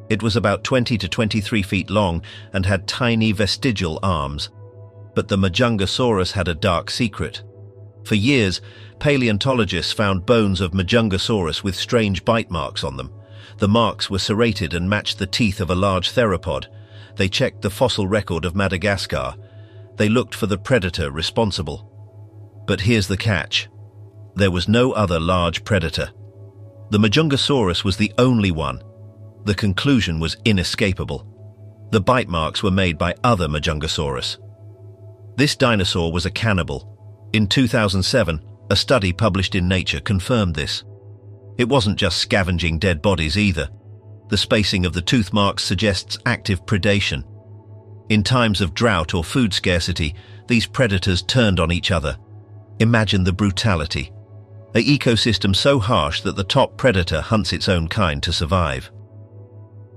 It was about 20 to 23 feet long and had tiny vestigial arms. But the Majungasaurus had a dark secret. For years, paleontologists found bones of Majungasaurus with strange bite marks on them. The marks were serrated and matched the teeth of a large theropod. They checked the fossil record of Madagascar. They looked for the predator responsible. But here's the catch. There was no other large predator. The Majungasaurus was the only one. The conclusion was inescapable. The bite marks were made by other Majungasaurus. This dinosaur was a cannibal. In 2007, a study published in Nature confirmed this. It wasn't just scavenging dead bodies either. The spacing of the tooth marks suggests active predation. In times of drought or food scarcity, these predators turned on each other. Imagine the brutality. An ecosystem so harsh that the top predator hunts its own kind to survive.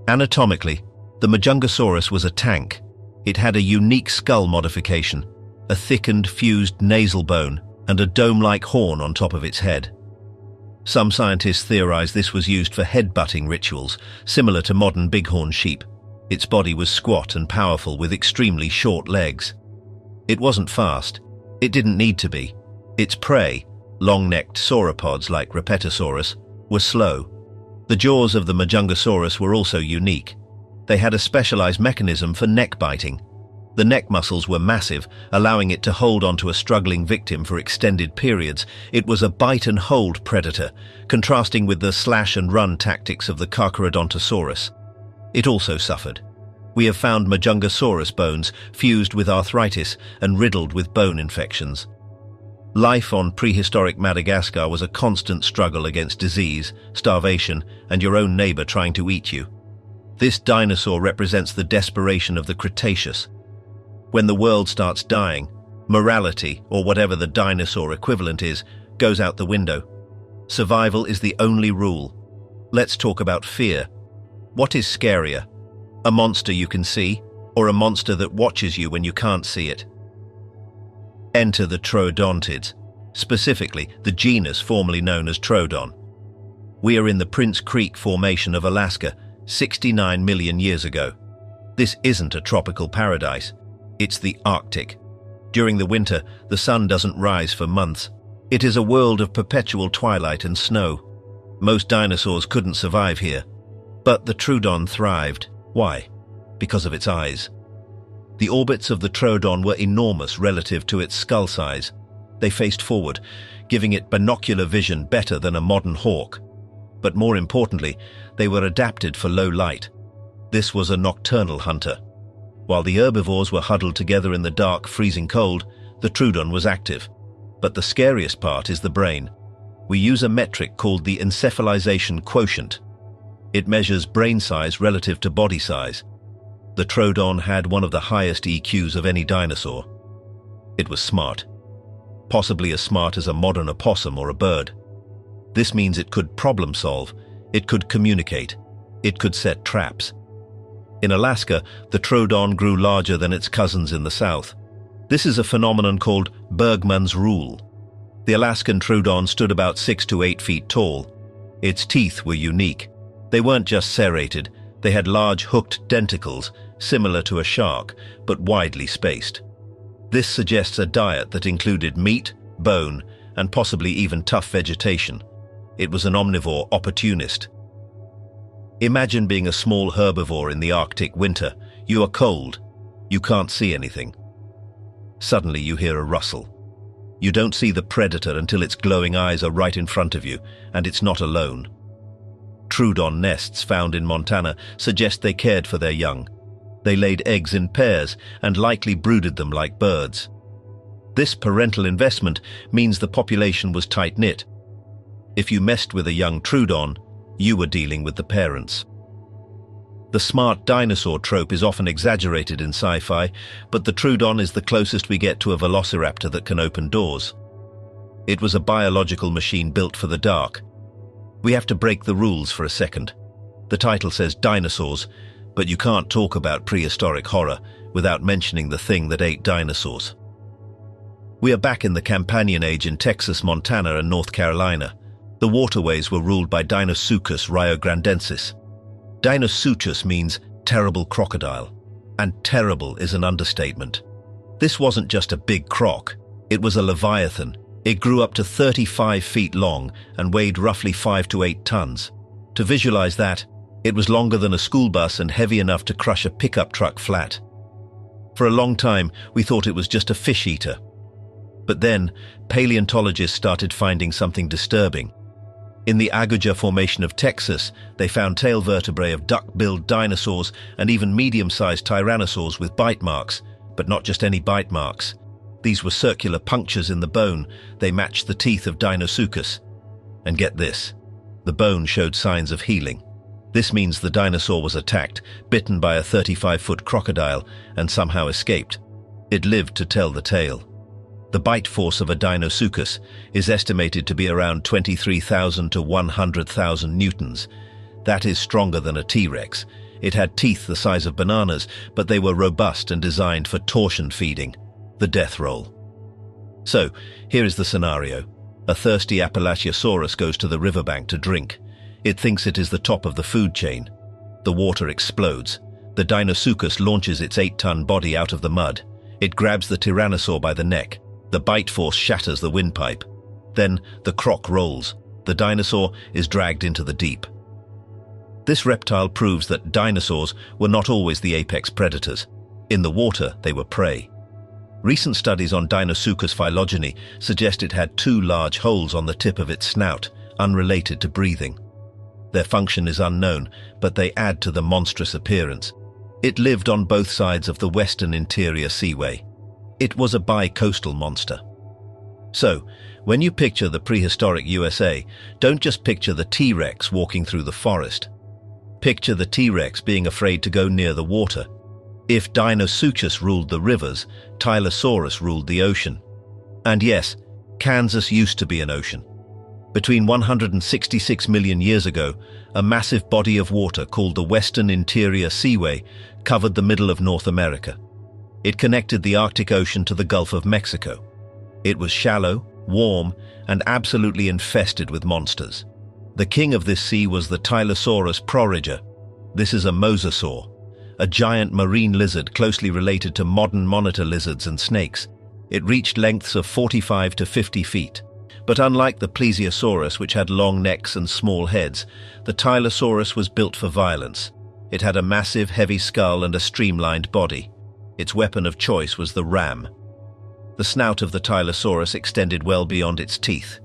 Anatomically, the Majungasaurus was a tank. It had a unique skull modification, a thickened, fused nasal bone, and a dome-like horn on top of its head. Some scientists theorize this was used for head-butting rituals, similar to modern bighorn sheep. Its body was squat and powerful with extremely short legs. It wasn't fast. It didn't need to be. Its prey, long-necked sauropods like Repetosaurus, were slow. The jaws of the Majungasaurus were also unique. They had a specialized mechanism for neck biting. The neck muscles were massive, allowing it to hold onto a struggling victim for extended periods. It was a bite-and-hold predator, contrasting with the slash-and-run tactics of the Carcharodontosaurus. It also suffered. We have found Majungasaurus bones fused with arthritis and riddled with bone infections. Life on prehistoric Madagascar was a constant struggle against disease, starvation, and your own neighbor trying to eat you. This dinosaur represents the desperation of the Cretaceous. When the world starts dying, morality, or whatever the dinosaur equivalent is, goes out the window. Survival is the only rule. Let's talk about fear. What is scarier? A monster you can see, or a monster that watches you when you can't see it? Enter the troodontids. specifically the genus formerly known as Troodon. We are in the Prince Creek Formation of Alaska, 69 million years ago. This isn't a tropical paradise, it's the Arctic. During the winter, the sun doesn't rise for months. It is a world of perpetual twilight and snow. Most dinosaurs couldn't survive here, but the Troodon thrived. Why? Because of its eyes. The orbits of the Troodon were enormous relative to its skull size. They faced forward, giving it binocular vision better than a modern hawk. But more importantly, they were adapted for low light. This was a nocturnal hunter. While the herbivores were huddled together in the dark, freezing cold, the Troodon was active. But the scariest part is the brain. We use a metric called the encephalization quotient. It measures brain size relative to body size. The Troodon had one of the highest EQs of any dinosaur. It was smart. Possibly as smart as a modern opossum or a bird. This means it could problem solve, it could communicate, it could set traps. In Alaska, the Troodon grew larger than its cousins in the south. This is a phenomenon called Bergmann's rule. The Alaskan Troodon stood about 6 to 8 feet tall. Its teeth were unique. They weren't just serrated, they had large hooked denticles, similar to a shark, but widely spaced. This suggests a diet that included meat, bone, and possibly even tough vegetation. It was an omnivore opportunist. Imagine being a small herbivore in the Arctic winter. You are cold. You can't see anything. Suddenly you hear a rustle. You don't see the predator until its glowing eyes are right in front of you, and it's not alone. Troodon nests found in Montana suggest they cared for their young. They laid eggs in pairs and likely brooded them like birds. This parental investment means the population was tight-knit. If you messed with a young Troodon, you were dealing with the parents. The smart dinosaur trope is often exaggerated in sci-fi, but the Troodon is the closest we get to a velociraptor that can open doors. It was a biological machine built for the dark. We have to break the rules for a second. The title says dinosaurs, but you can't talk about prehistoric horror without mentioning the thing that ate dinosaurs. We are back in the Campanian age in Texas, Montana, and North Carolina. The waterways were ruled by Deinosuchus riograndensis. Deinosuchus means terrible crocodile, and terrible is an understatement. This wasn't just a big croc, it was a leviathan. It grew up to 35 feet long and weighed roughly 5 to 8 tons. To visualize that, it was longer than a school bus and heavy enough to crush a pickup truck flat. For a long time, we thought it was just a fish eater. But then, paleontologists started finding something disturbing. In the Aguja Formation of Texas, they found tail vertebrae of duck-billed dinosaurs and even medium-sized tyrannosaurs with bite marks, but not just any bite marks. These were circular punctures in the bone. They matched the teeth of Deinosuchus. And get this, the bone showed signs of healing. This means the dinosaur was attacked, bitten by a 35-foot crocodile, and somehow escaped. It lived to tell the tale. The bite force of a Deinosuchus is estimated to be around 23,000 to 100,000 newtons. That is stronger than a T-Rex. It had teeth the size of bananas, but they were robust and designed for torsion feeding, the death roll. So, here is the scenario. A thirsty Appalachiosaurus goes to the riverbank to drink. It thinks it is the top of the food chain. The water explodes. The Deinosuchus launches its 8-ton body out of the mud. It grabs the tyrannosaur by the neck. The bite force shatters the windpipe. Then the croc rolls. The dinosaur is dragged into the deep. This reptile proves that dinosaurs were not always the apex predators. In the water, they were prey. Recent studies on Deinosuchus phylogeny suggest it had 2 large holes on the tip of its snout, unrelated to breathing. Their function is unknown, but they add to the monstrous appearance. It lived on both sides of the western interior seaway. It was a bi-coastal monster. So, when you picture the prehistoric USA, don't just picture the T-Rex walking through the forest. Picture the T-Rex being afraid to go near the water. If Deinosuchus ruled the rivers, Tylosaurus ruled the ocean. And yes, Kansas used to be an ocean. Between 166 million years ago, a massive body of water called the Western Interior Seaway covered the middle of North America. It connected the Arctic Ocean to the Gulf of Mexico. It was shallow, warm, and absolutely infested with monsters. The king of this sea was the Tylosaurus proriger. This is a mosasaur, a giant marine lizard closely related to modern monitor lizards and snakes. It reached lengths of 45 to 50 feet. But unlike the Plesiosaurus, which had long necks and small heads, the Tylosaurus was built for violence. It had a massive, heavy skull and a streamlined body. Its weapon of choice was the ram. The snout of the Tylosaurus extended well beyond its teeth.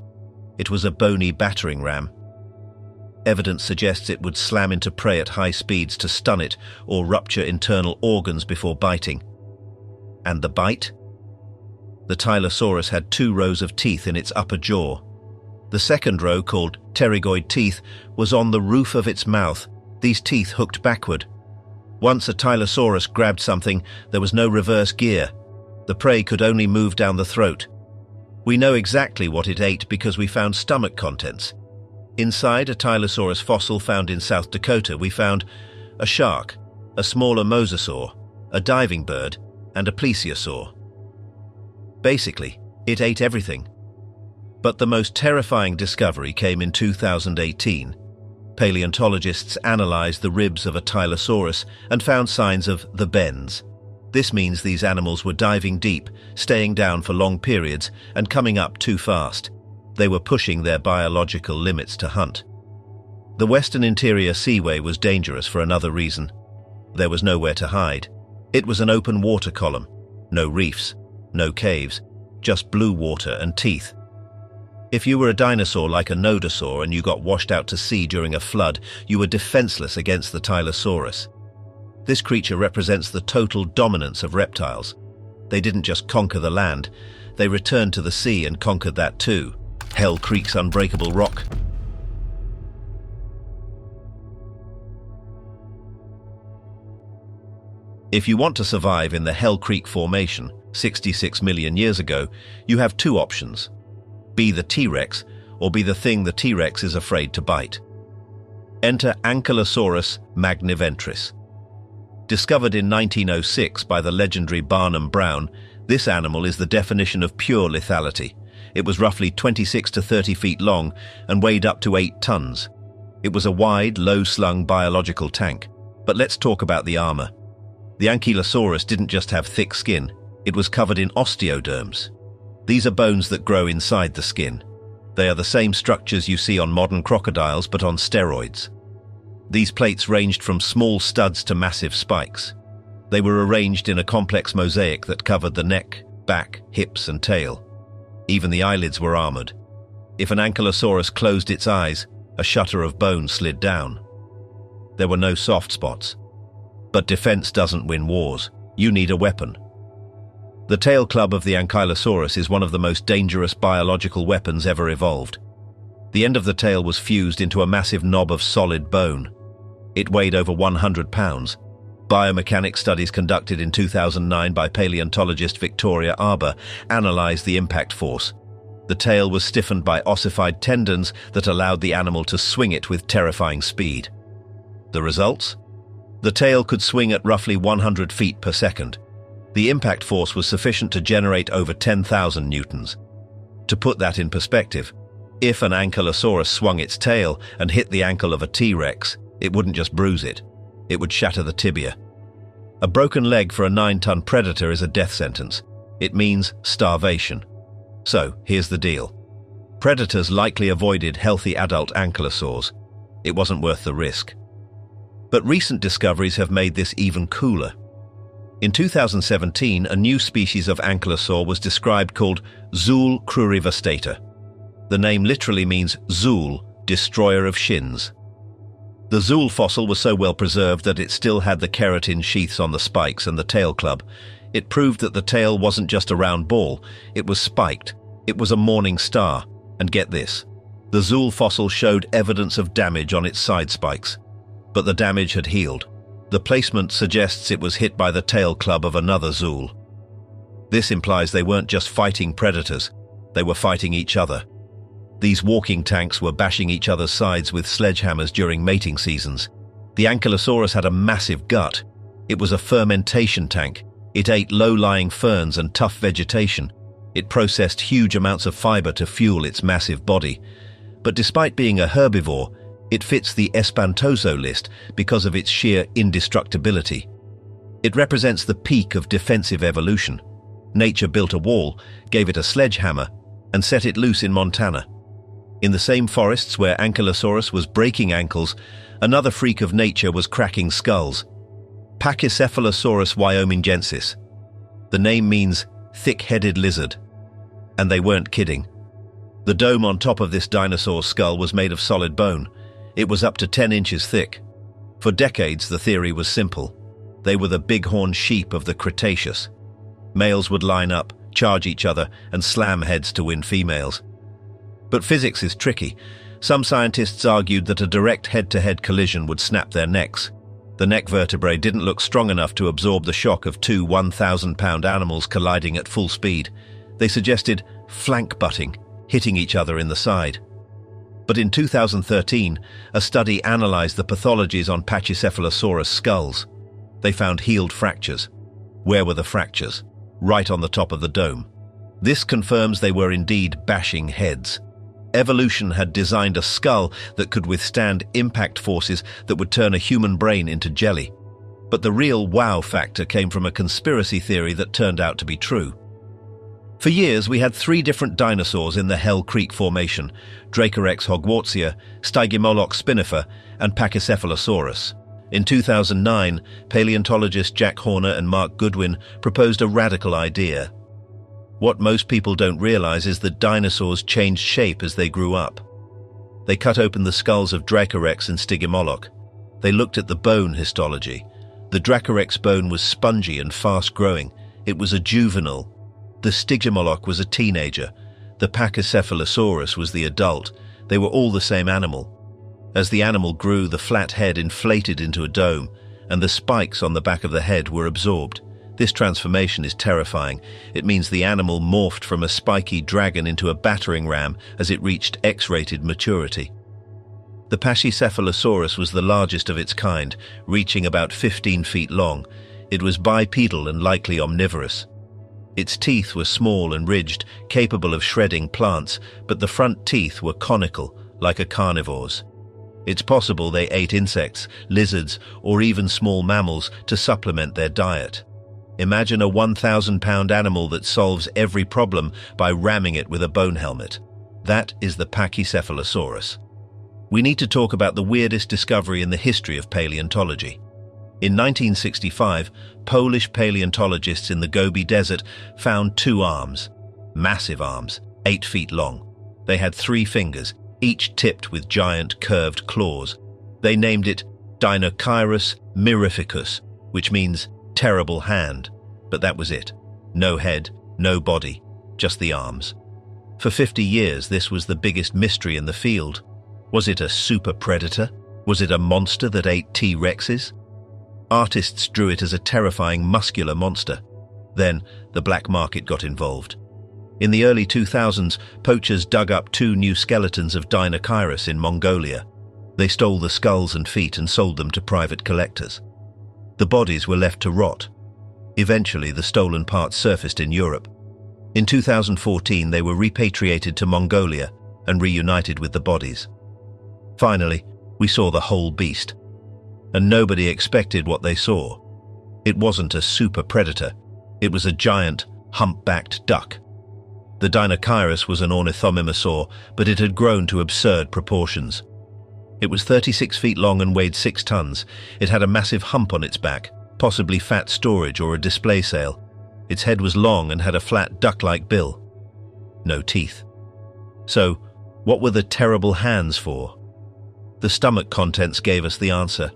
It was a bony battering ram. Evidence suggests it would slam into prey at high speeds to stun it or rupture internal organs before biting. And the bite? The Tylosaurus had 2 rows of teeth in its upper jaw. The second row, called pterygoid teeth, was on the roof of its mouth. These teeth hooked backward. Once a Tylosaurus grabbed something, there was no reverse gear. The prey could only move down the throat. We know exactly what it ate because we found stomach contents. Inside a Tylosaurus fossil found in South Dakota, we found a shark, a smaller mosasaur, a diving bird, and a plesiosaur. Basically, it ate everything. But the most terrifying discovery came in 2018. Paleontologists analyzed the ribs of a Tylosaurus and found signs of the bends. This means these animals were diving deep, staying down for long periods, and coming up too fast. They were pushing their biological limits to hunt. The Western Interior Seaway was dangerous for another reason. There was nowhere to hide. It was an open water column. No reefs, no caves, just blue water and teeth. If you were a dinosaur like a nodosaur and you got washed out to sea during a flood, you were defenseless against the Tylosaurus. This creature represents the total dominance of reptiles. They didn't just conquer the land, they returned to the sea and conquered that too. Hell Creek's unbreakable rock. If you want to survive in the Hell Creek Formation, 66 million years ago, you have 2 options. Be the T-Rex, or be the thing the T-Rex is afraid to bite. Enter Ankylosaurus magniventris. Discovered in 1906 by the legendary Barnum Brown, this animal is the definition of pure lethality. It was roughly 26 to 30 feet long and weighed up to 8 tons. It was a wide, low-slung biological tank. But let's talk about the armor. The Ankylosaurus didn't just have thick skin, it was covered in osteoderms. These are bones that grow inside the skin. They are the same structures you see on modern crocodiles, but on steroids. These plates ranged from small studs to massive spikes. They were arranged in a complex mosaic that covered the neck, back, hips, and tail. Even the eyelids were armored. If an Ankylosaurus closed its eyes, a shutter of bone slid down. There were no soft spots. But defense doesn't win wars. You need a weapon. The tail club of the Ankylosaurus is one of the most dangerous biological weapons ever evolved. The end of the tail was fused into a massive knob of solid bone. It weighed over 100 pounds. Biomechanics studies conducted in 2009 by paleontologist Victoria Arbour analyzed the impact force. The tail was stiffened by ossified tendons that allowed the animal to swing it with terrifying speed. The results? The tail could swing at roughly 100 feet per second. The impact force was sufficient to generate over 10,000 newtons. To put that in perspective, if an Ankylosaurus swung its tail and hit the ankle of a T-Rex, it wouldn't just bruise it, it would shatter the tibia. A broken leg for a 9-ton predator is a death sentence. It means starvation. So, here's the deal. Predators likely avoided healthy adult ankylosaurs. It wasn't worth the risk. But recent discoveries have made this even cooler. In 2017, a new species of ankylosaur was described called Zool crurivastata. The name literally means Zool, destroyer of shins. The Zool fossil was so well preserved that it still had the keratin sheaths on the spikes and the tail club. It proved that the tail wasn't just a round ball, it was spiked. It was a morning star. And get this, the Zool fossil showed evidence of damage on its side spikes. But the damage had healed. The placement suggests it was hit by the tail club of another Zool. This implies they weren't just fighting predators, they were fighting each other. These walking tanks were bashing each other's sides with sledgehammers during mating seasons. The Ankylosaurus had a massive gut. It was a fermentation tank. It ate low-lying ferns and tough vegetation. It processed huge amounts of fiber to fuel its massive body. But despite being a herbivore, it fits the espantoso list because of its sheer indestructibility. It represents the peak of defensive evolution. Nature built a wall, gave it a sledgehammer, and set it loose in Montana. In the same forests where Ankylosaurus was breaking ankles, another freak of nature was cracking skulls. Pachycephalosaurus wyomingensis. The name means thick-headed lizard. And they weren't kidding. The dome on top of this dinosaur skull was made of solid bone. It was up to 10 inches thick. For decades, the theory was simple. They were the bighorn sheep of the Cretaceous. Males would line up, charge each other, and slam heads to win females. But physics is tricky. Some scientists argued that a direct head-to-head collision would snap their necks. The neck vertebrae didn't look strong enough to absorb the shock of two 1,000-pound animals colliding at full speed. They suggested flank butting, hitting each other in the side. But in 2013, a study analyzed the pathologies on Pachycephalosaurus skulls. They found healed fractures. Where were the fractures? Right on the top of the dome. This confirms they were indeed bashing heads. Evolution had designed a skull that could withstand impact forces that would turn a human brain into jelly. But the real wow factor came from a conspiracy theory that turned out to be true. For years, we had 3 different dinosaurs in the Hell Creek Formation: Dracorex hogwartsia, Stygimoloch spinifer, and Pachycephalosaurus. In 2009, paleontologists Jack Horner and Mark Goodwin proposed a radical idea. What most people don't realize is that dinosaurs changed shape as they grew up. They cut open the skulls of Dracorex and Stygimoloch. They looked at the bone histology. The Dracorex bone was spongy and fast-growing. It was a juvenile. The Stygimoloch was a teenager. The Pachycephalosaurus was the adult. They were all the same animal. As the animal grew, the flat head inflated into a dome, and the spikes on the back of the head were absorbed. This transformation is terrifying. It means the animal morphed from a spiky dragon into a battering ram as it reached X-rated maturity. The Pachycephalosaurus was the largest of its kind, reaching about 15 feet long. It was bipedal and likely omnivorous. Its teeth were small and ridged, capable of shredding plants, but the front teeth were conical, like a carnivore's. It's possible they ate insects, lizards, or even small mammals to supplement their diet. Imagine a 1,000-pound animal that solves every problem by ramming it with a bone helmet. That is the Pachycephalosaurus. We need to talk about the weirdest discovery in the history of paleontology. In 1965, Polish paleontologists in the Gobi Desert found 2 arms. Massive arms, 8 feet long. They had 3 fingers, each tipped with giant curved claws. They named it Dinosaurus mirificus, which means terrible hand. But that was it. No head, no body, just the arms. For 50 years, this was the biggest mystery in the field. Was it a super predator? Was it a monster that ate T-Rexes? Artists drew it as a terrifying muscular monster. Then, the black market got involved. In the early 2000s, poachers dug up 2 new skeletons of Dinosaurus in Mongolia. They stole the skulls and feet and sold them to private collectors. The bodies were left to rot. Eventually, the stolen parts surfaced in Europe. In 2014, they were repatriated to Mongolia and reunited with the bodies. Finally, we saw the whole beast. And nobody expected what they saw. It wasn't a super predator. It was a giant, humpbacked duck. The Dinosaurus was an ornithomimosaur, but it had grown to absurd proportions. It was 36 feet long and weighed 6 tons. It had a massive hump on its back, possibly fat storage or a display sail. Its head was long and had a flat duck-like bill. No teeth. So, what were the terrible hands for? The stomach contents gave us the answer.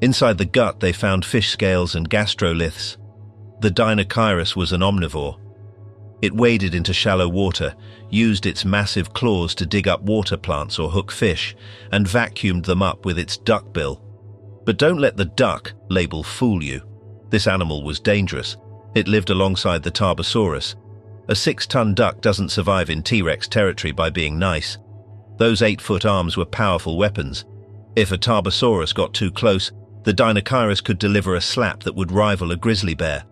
Inside the gut, they found fish scales and gastroliths. The Dinosaurus was an omnivore. It waded into shallow water, used its massive claws to dig up water plants or hook fish, and vacuumed them up with its duck bill. But don't let the duck label fool you. This animal was dangerous. It lived alongside the Tarbosaurus. A 6-ton duck doesn't survive in T-Rex territory by being nice. Those 8-foot arms were powerful weapons. If a Tarbosaurus got too close, the Dinosaurus could deliver a slap that would rival a grizzly bear.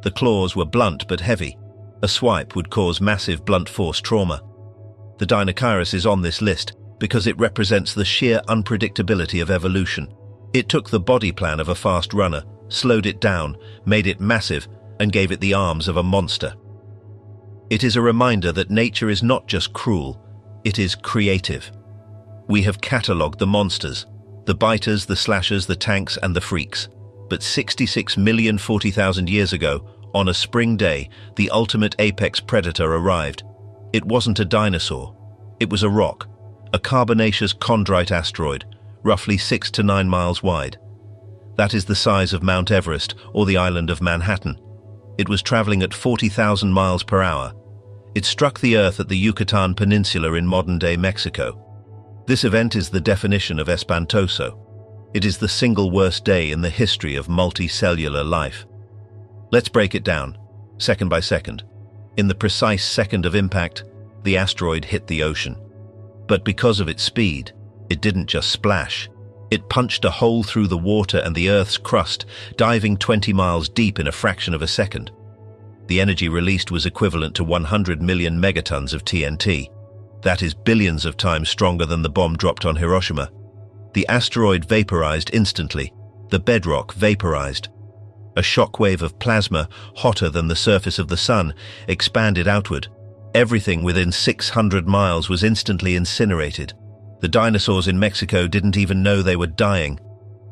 The claws were blunt but heavy. A swipe would cause massive blunt force trauma. The Deinosaurus is on this list because it represents the sheer unpredictability of evolution. It took the body plan of a fast runner, slowed it down, made it massive, and gave it the arms of a monster. It is a reminder that nature is not just cruel, it is creative. We have catalogued the monsters, the biters, the slashers, the tanks, and the freaks. But 66,040,000 years ago, on a spring day, the ultimate apex predator arrived. It wasn't a dinosaur. It was a rock, a carbonaceous chondrite asteroid, roughly 6 to 9 miles wide. That is the size of Mount Everest or the island of Manhattan. It was traveling at 40,000 miles per hour. It struck the Earth at the Yucatan Peninsula in modern-day Mexico. This event is the definition of espantoso. It is the single worst day in the history of multicellular life. Let's break it down, second by second. In the precise second of impact, the asteroid hit the ocean. But because of its speed, it didn't just splash. It punched a hole through the water and the Earth's crust, diving 20 miles deep in a fraction of a second. The energy released was equivalent to 100 million megatons of TNT. That is billions of times stronger than the bomb dropped on Hiroshima. The asteroid vaporized instantly. The bedrock vaporized. A shockwave of plasma, hotter than the surface of the sun, expanded outward. Everything within 600 miles was instantly incinerated. The dinosaurs in Mexico didn't even know they were dying.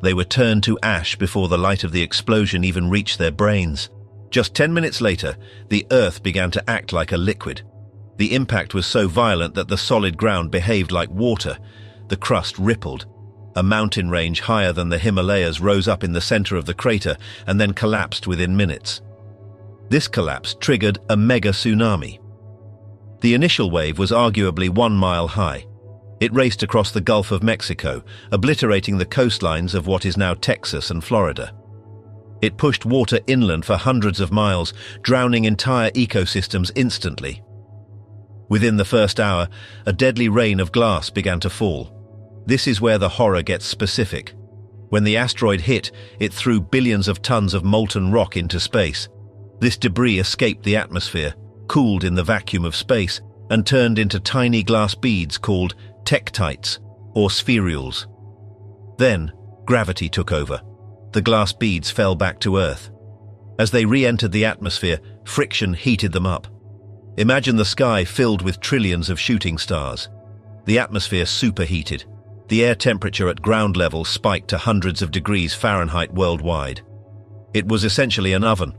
They were turned to ash before the light of the explosion even reached their brains. Just 10 minutes later, the Earth began to act like a liquid. The impact was so violent that the solid ground behaved like water. The crust rippled. A mountain range higher than the Himalayas rose up in the center of the crater and then collapsed within minutes. This collapse triggered a mega tsunami. The initial wave was arguably 1 mile high. It raced across the Gulf of Mexico, obliterating the coastlines of what is now Texas and Florida. It pushed water inland for hundreds of miles, drowning entire ecosystems instantly. Within the first hour, a deadly rain of glass began to fall. This is where the horror gets specific. When the asteroid hit, it threw billions of tons of molten rock into space. This debris escaped the atmosphere, cooled in the vacuum of space, and turned into tiny glass beads called tektites, or spherules. Then, gravity took over. The glass beads fell back to Earth. As they re-entered the atmosphere, friction heated them up. Imagine the sky filled with trillions of shooting stars. The atmosphere superheated. The air temperature at ground level spiked to hundreds of degrees Fahrenheit worldwide. It was essentially an oven.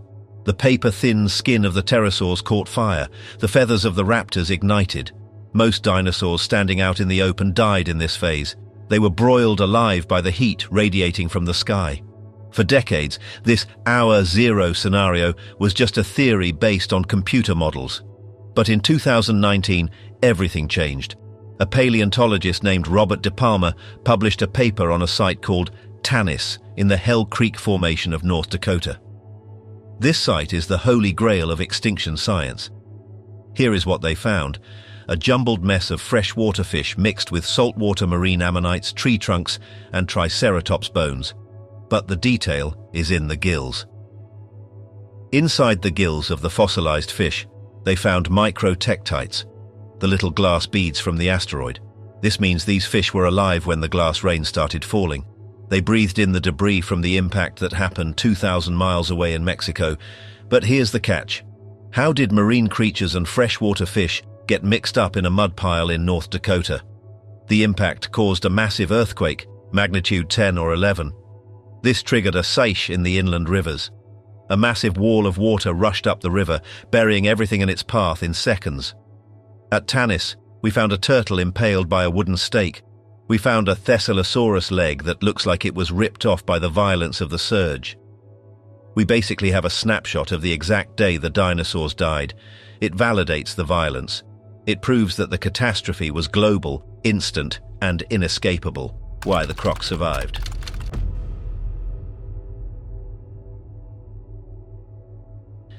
The paper-thin skin of the pterosaurs caught fire. The feathers of the raptors ignited. Most dinosaurs standing out in the open died in this phase. They were broiled alive by the heat radiating from the sky. For decades, this hour zero scenario was just a theory based on computer models. But in 2019, everything changed. A paleontologist named Robert De Palma published a paper on a site called Tanis in the Hell Creek Formation of North Dakota. This site is the holy grail of extinction science. Here is what they found: a jumbled mess of freshwater fish mixed with saltwater marine ammonites, tree trunks, and triceratops bones. But the detail is in the gills. Inside the gills of the fossilized fish, they found microtektites, the little glass beads from the asteroid. This means these fish were alive when the glass rain started falling. They breathed in the debris from the impact that happened 2,000 miles away in Mexico. But here's the catch. How did marine creatures and freshwater fish get mixed up in a mud pile in North Dakota? The impact caused a massive earthquake, magnitude 10 or 11. This triggered a seiche in the inland rivers. A massive wall of water rushed up the river, burying everything in its path in seconds. At Tanis, we found a turtle impaled by a wooden stake. We found a Thessaliosaurus leg that looks like it was ripped off by the violence of the surge. We basically have a snapshot of the exact day the dinosaurs died. It validates the violence. It proves that the catastrophe was global, instant, and inescapable. Why the croc survived.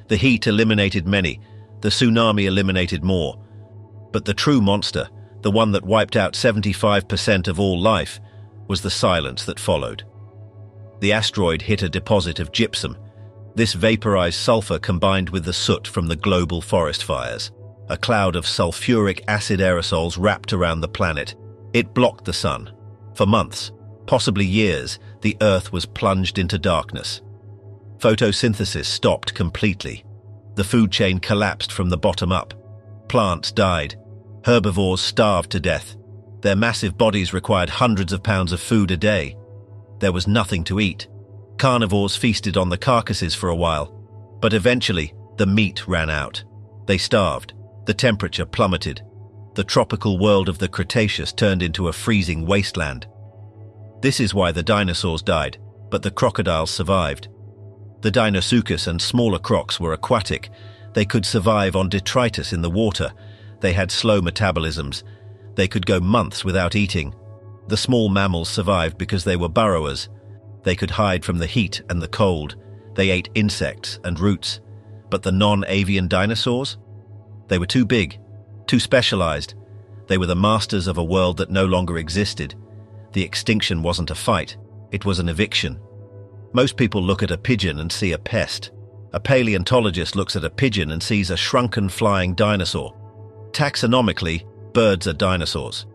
The heat eliminated many. The tsunami eliminated more. But the true monster, the one that wiped out 75% of all life, was the silence that followed. The asteroid hit a deposit of gypsum. This vaporized sulfur combined with the soot from the global forest fires. A cloud of sulfuric acid aerosols wrapped around the planet. It blocked the sun. For months, possibly years, the Earth was plunged into darkness. Photosynthesis stopped completely. The food chain collapsed from the bottom up. Plants died. Herbivores starved to death. Their massive bodies required hundreds of pounds of food a day. There was nothing to eat. Carnivores feasted on the carcasses for a while, but eventually the meat ran out. They starved. The temperature plummeted. The tropical world of the Cretaceous turned into a freezing wasteland. This is why the dinosaurs died, but the crocodiles survived. The Deinosuchus and smaller crocs were aquatic. They could survive on detritus in the water. They had slow metabolisms. They could go months without eating. The small mammals survived because they were burrowers. They could hide from the heat and the cold. They ate insects and roots. But the non-avian dinosaurs? They were too big, too specialized. They were the masters of a world that no longer existed. The extinction wasn't a fight, it was an eviction. Most people look at a pigeon and see a pest. A paleontologist looks at a pigeon and sees a shrunken flying dinosaur. Taxonomically, birds are dinosaurs.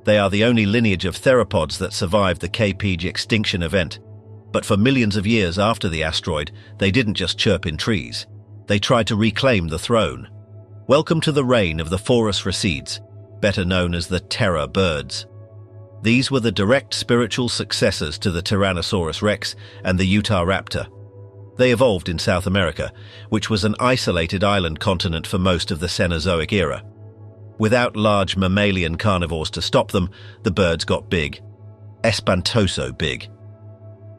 They are the only lineage of theropods that survived the K-Page extinction event. But for millions of years after the asteroid, they didn't just chirp in trees. They tried to reclaim the throne. Welcome to the reign of the Forus Recides, better known as the terror birds. These were the direct spiritual successors to the Tyrannosaurus rex and the Utahraptor. They evolved in South America, which was an isolated island continent for most of the Cenozoic era. Without large mammalian carnivores to stop them, the birds got big. Espantoso big.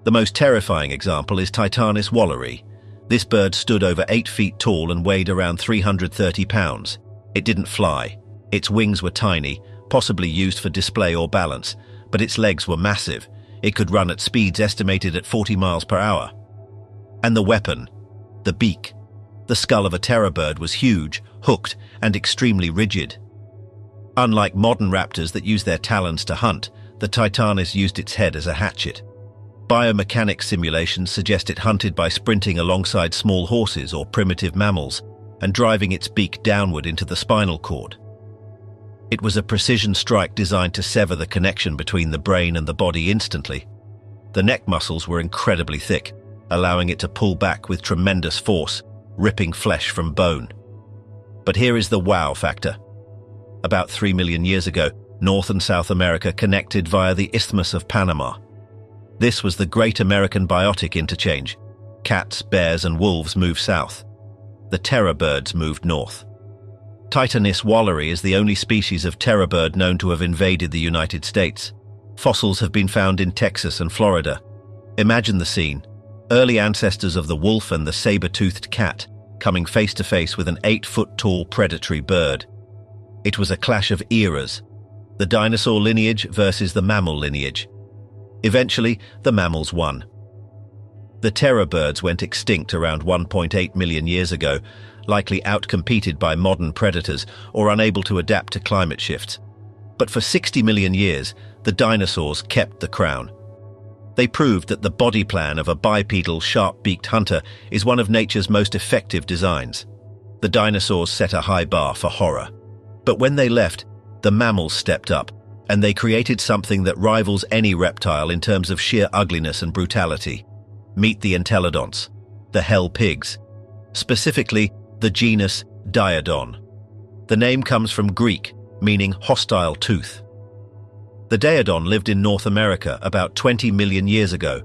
The most terrifying example is Titanis walleri. This bird stood over 8 feet tall and weighed around 330 pounds. It didn't fly. Its wings were tiny, possibly used for display or balance, but its legs were massive. It could run at speeds estimated at 40 miles per hour. And the weapon, the beak. The skull of a terror bird was huge, hooked, and extremely rigid. Unlike modern raptors that use their talons to hunt, the Titanis used its head as a hatchet. Biomechanics simulations suggest it hunted by sprinting alongside small horses or primitive mammals and driving its beak downward into the spinal cord. It was a precision strike designed to sever the connection between the brain and the body instantly. The neck muscles were incredibly thick, allowing it to pull back with tremendous force, ripping flesh from bone. But here is the wow factor. About 3 million years ago, North and South America connected via the Isthmus of Panama. This was the Great American Biotic Interchange. Cats, bears, and wolves moved south. The terror birds moved north. Titanis walleri is the only species of terror bird known to have invaded the United States. Fossils have been found in Texas and Florida. Imagine the scene. Early ancestors of the wolf and the saber-toothed cat coming face to face with an 8-foot-tall predatory bird. It was a clash of eras. The dinosaur lineage versus the mammal lineage. Eventually, the mammals won. The terror birds went extinct around 1.8 million years ago, likely outcompeted by modern predators or unable to adapt to climate shifts. But for 60 million years, the dinosaurs kept the crown. They proved that the body plan of a bipedal, sharp-beaked hunter is one of nature's most effective designs. The dinosaurs set a high bar for horror. But when they left, the mammals stepped up, and they created something that rivals any reptile in terms of sheer ugliness and brutality. Meet the entelodonts, the hell pigs, specifically the genus Diodon. The name comes from Greek, meaning hostile tooth. The Diodon lived in North America about 20 million years ago.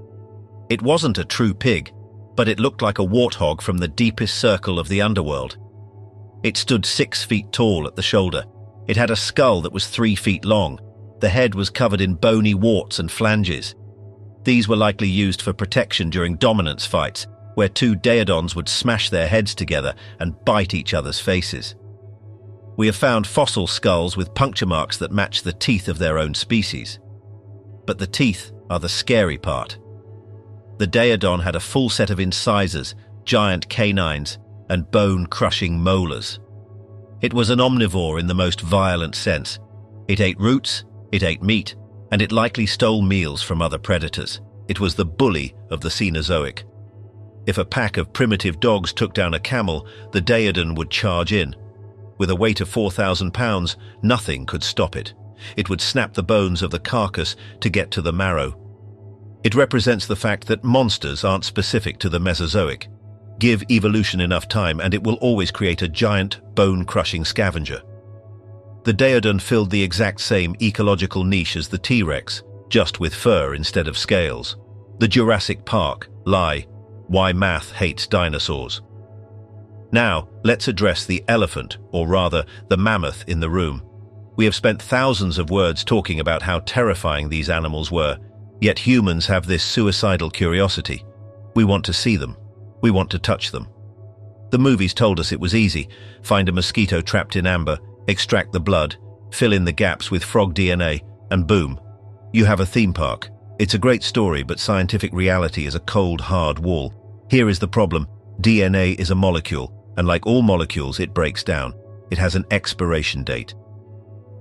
It wasn't a true pig, but it looked like a warthog from the deepest circle of the underworld. It stood 6 feet tall at the shoulder. It had a skull that was 3 feet long. The head was covered in bony warts and flanges. These were likely used for protection during dominance fights, where two Diodons would smash their heads together and bite each other's faces. We have found fossil skulls with puncture marks that match the teeth of their own species. But the teeth are the scary part. The Diodon had a full set of incisors, giant canines, and bone-crushing molars. It was an omnivore in the most violent sense. It ate roots, it ate meat, and it likely stole meals from other predators. It was the bully of the Cenozoic. If a pack of primitive dogs took down a camel, the Daeodon would charge in. With a weight of 4,000 pounds, nothing could stop it. It would snap the bones of the carcass to get to the marrow. It represents the fact that monsters aren't specific to the Mesozoic. Give evolution enough time and it will always create a giant, bone-crushing scavenger. The Daeodon filled the exact same ecological niche as the T-Rex, just with fur instead of scales. The Jurassic Park lie: why math hates dinosaurs. Now, let's address the elephant, or rather, the mammoth in the room. We have spent thousands of words talking about how terrifying these animals were, yet humans have this suicidal curiosity. We want to see them. We want to touch them. The movies told us it was easy. Find a mosquito trapped in amber, extract the blood, fill in the gaps with frog DNA, and boom, you have a theme park. It's a great story, but scientific reality is a cold, hard wall. Here is the problem. DNA is a molecule, and like all molecules, it breaks down. It has an expiration date.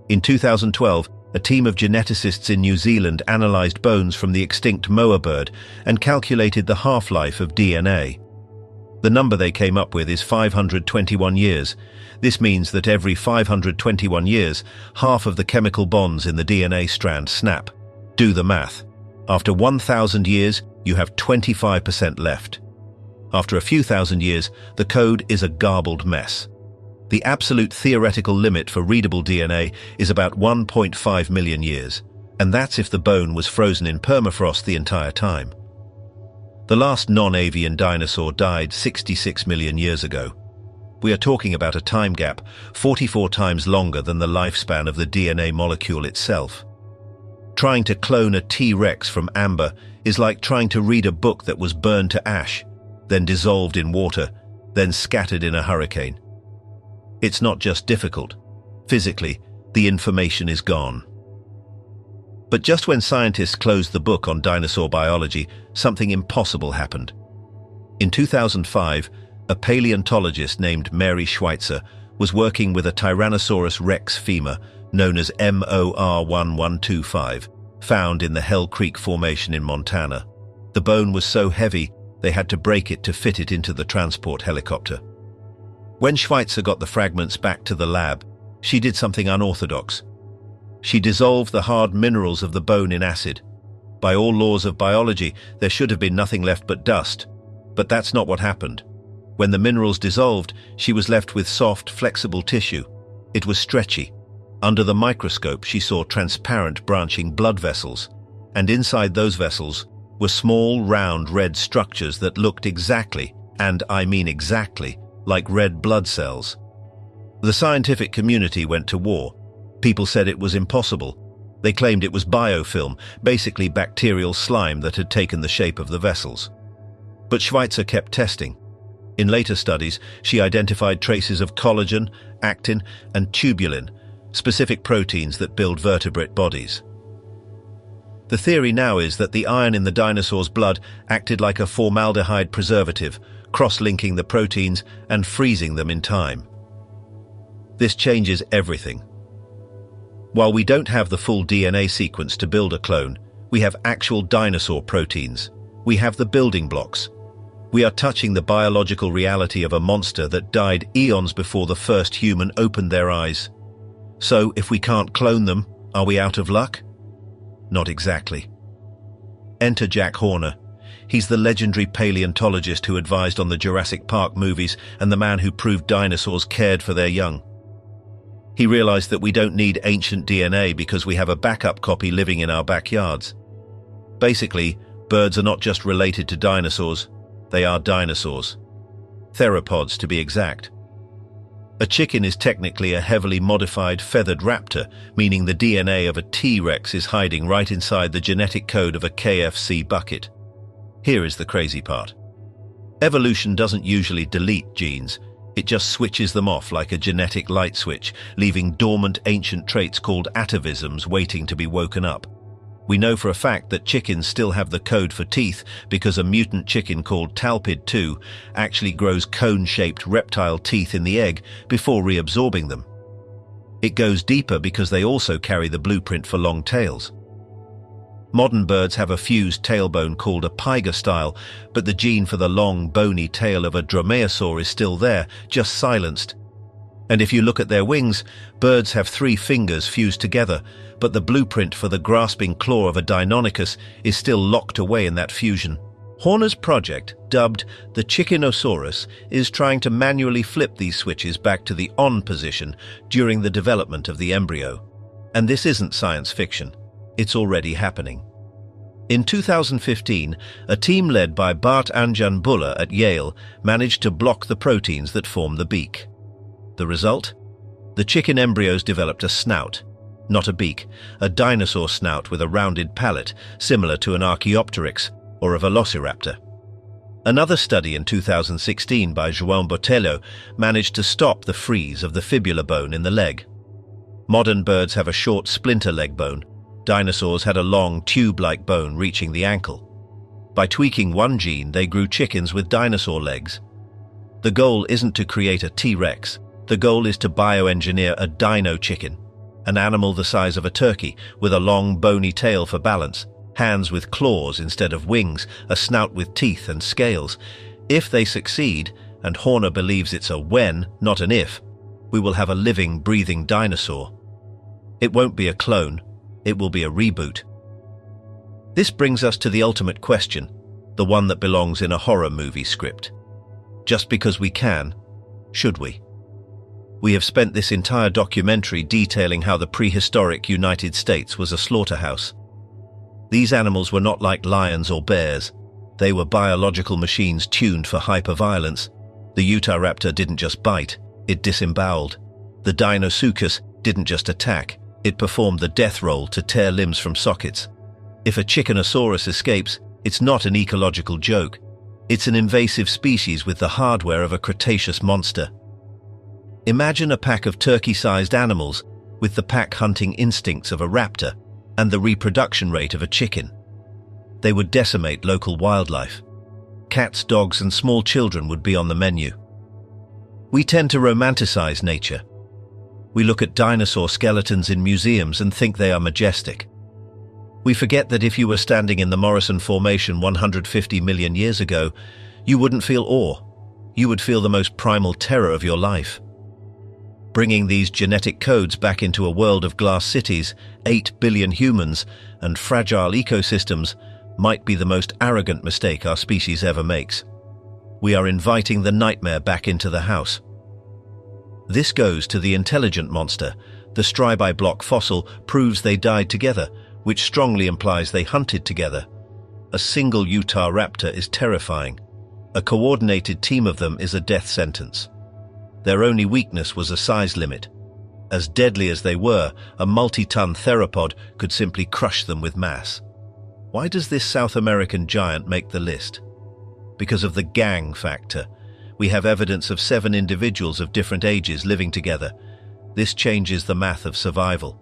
In 2012, a team of geneticists in New Zealand analyzed bones from the extinct moa bird and calculated the half-life of DNA. The number they came up with is 521 years. This means that every 521 years, half of the chemical bonds in the DNA strand snap. Do the math. After 1,000 years, you have 25% left. After a few thousand years, the code is a garbled mess. The absolute theoretical limit for readable DNA is about 1.5 million years, and that's if the bone was frozen in permafrost the entire time. The last non-avian dinosaur died 66 million years ago. We are talking about a time gap 44 times longer than the lifespan of the DNA molecule itself. Trying to clone a T-Rex from amber is like trying to read a book that was burned to ash, then dissolved in water, then scattered in a hurricane. It's not just difficult. Physically, the information is gone. But just when scientists closed the book on dinosaur biology, something impossible happened. In 2005, a paleontologist named Mary Schweitzer was working with a Tyrannosaurus rex femur known as MOR1125, found in the Hell Creek Formation in Montana. The bone was so heavy, they had to break it to fit it into the transport helicopter. When Schweitzer got the fragments back to the lab, she did something unorthodox. She dissolved the hard minerals of the bone in acid. By all laws of biology, there should have been nothing left but dust. But that's not what happened. When the minerals dissolved, she was left with soft, flexible tissue. It was stretchy. Under the microscope, she saw transparent, branching blood vessels. And inside those vessels were small, round, red structures that looked exactly, and I mean exactly, like red blood cells. The scientific community went to war. People said it was impossible. They claimed it was biofilm, basically bacterial slime that had taken the shape of the vessels. But Schweitzer kept testing. In later studies, she identified traces of collagen, actin, and tubulin, specific proteins that build vertebrate bodies. The theory now is that the iron in the dinosaur's blood acted like a formaldehyde preservative, cross-linking the proteins and freezing them in time. This changes everything. While we don't have the full DNA sequence to build a clone, we have actual dinosaur proteins. We have the building blocks. We are touching the biological reality of a monster that died eons before the first human opened their eyes. So, if we can't clone them, are we out of luck? Not exactly. Enter Jack Horner. He's the legendary paleontologist who advised on the Jurassic Park movies and the man who proved dinosaurs cared for their young. He realized that we don't need ancient DNA because we have a backup copy living in our backyards. Basically, birds are not just related to dinosaurs, they are dinosaurs. Theropods, to be exact. A chicken is technically a heavily modified feathered raptor, meaning the DNA of a T-Rex is hiding right inside the genetic code of a KFC bucket. Here is the crazy part. Evolution doesn't usually delete genes. It just switches them off like a genetic light switch, leaving dormant ancient traits called atavisms waiting to be woken up. We know for a fact that chickens still have the code for teeth because a mutant chicken called Talpid-2 actually grows cone-shaped reptile teeth in the egg before reabsorbing them. It goes deeper because they also carry the blueprint for long tails. Modern birds have a fused tailbone called a piga style, but the gene for the long, bony tail of a dromaeosaur is still there, just silenced. And if you look at their wings, birds have 3 fingers fused together, but the blueprint for the grasping claw of a Deinonychus is still locked away in that fusion. Horner's project, dubbed the Chickenosaurus, is trying to manually flip these switches back to the on position during the development of the embryo. And this isn't science fiction. It's already happening. In 2015, a team led by Bart Anjan Buller at Yale managed to block the proteins that form the beak. The result? The chicken embryos developed a snout, not a beak, a dinosaur snout with a rounded palate, similar to an Archaeopteryx or a Velociraptor. Another study in 2016 by João Botelho managed to stop the freeze of the fibula bone in the leg. Modern birds have a short splinter leg bone. Dinosaurs had a long, tube-like bone reaching the ankle. By tweaking one gene, they grew chickens with dinosaur legs. The goal isn't to create a T-Rex. The goal is to bioengineer a dino chicken, an animal the size of a turkey, with a long, bony tail for balance, hands with claws instead of wings, a snout with teeth and scales. If they succeed, and Horner believes it's a when, not an if, we will have a living, breathing dinosaur. It won't be a clone. It will be a reboot. This brings us to the ultimate question, the one that belongs in a horror movie script. Just because we can, should we? We have spent this entire documentary detailing how the prehistoric United States was a slaughterhouse. These animals were not like lions or bears. They were biological machines tuned for hyperviolence. The Utahraptor didn't just bite, it disemboweled. The Deinosuchus didn't just attack, it performed the death roll to tear limbs from sockets. If a Chickenosaurus escapes, it's not an ecological joke. It's an invasive species with the hardware of a Cretaceous monster. Imagine a pack of turkey-sized animals with the pack-hunting instincts of a raptor and the reproduction rate of a chicken. They would decimate local wildlife. Cats, dogs, and small children would be on the menu. We tend to romanticize nature. We look at dinosaur skeletons in museums and think they are majestic. We forget that if you were standing in the Morrison Formation 150 million years ago, you wouldn't feel awe. You would feel the most primal terror of your life. Bringing these genetic codes back into a world of glass cities, 8 billion humans, and fragile ecosystems might be the most arrogant mistake our species ever makes. We are inviting the nightmare back into the house. This goes to the intelligent monster. The Stribi block fossil proves they died together, which strongly implies they hunted together. A single Utahraptor is terrifying. A coordinated team of them is a death sentence. Their only weakness was a size limit. As deadly as they were, a multi-ton theropod could simply crush them with mass. Why does this South American giant make the list? Because of the gang factor. We have evidence of 7 individuals of different ages living together. This changes the math of survival.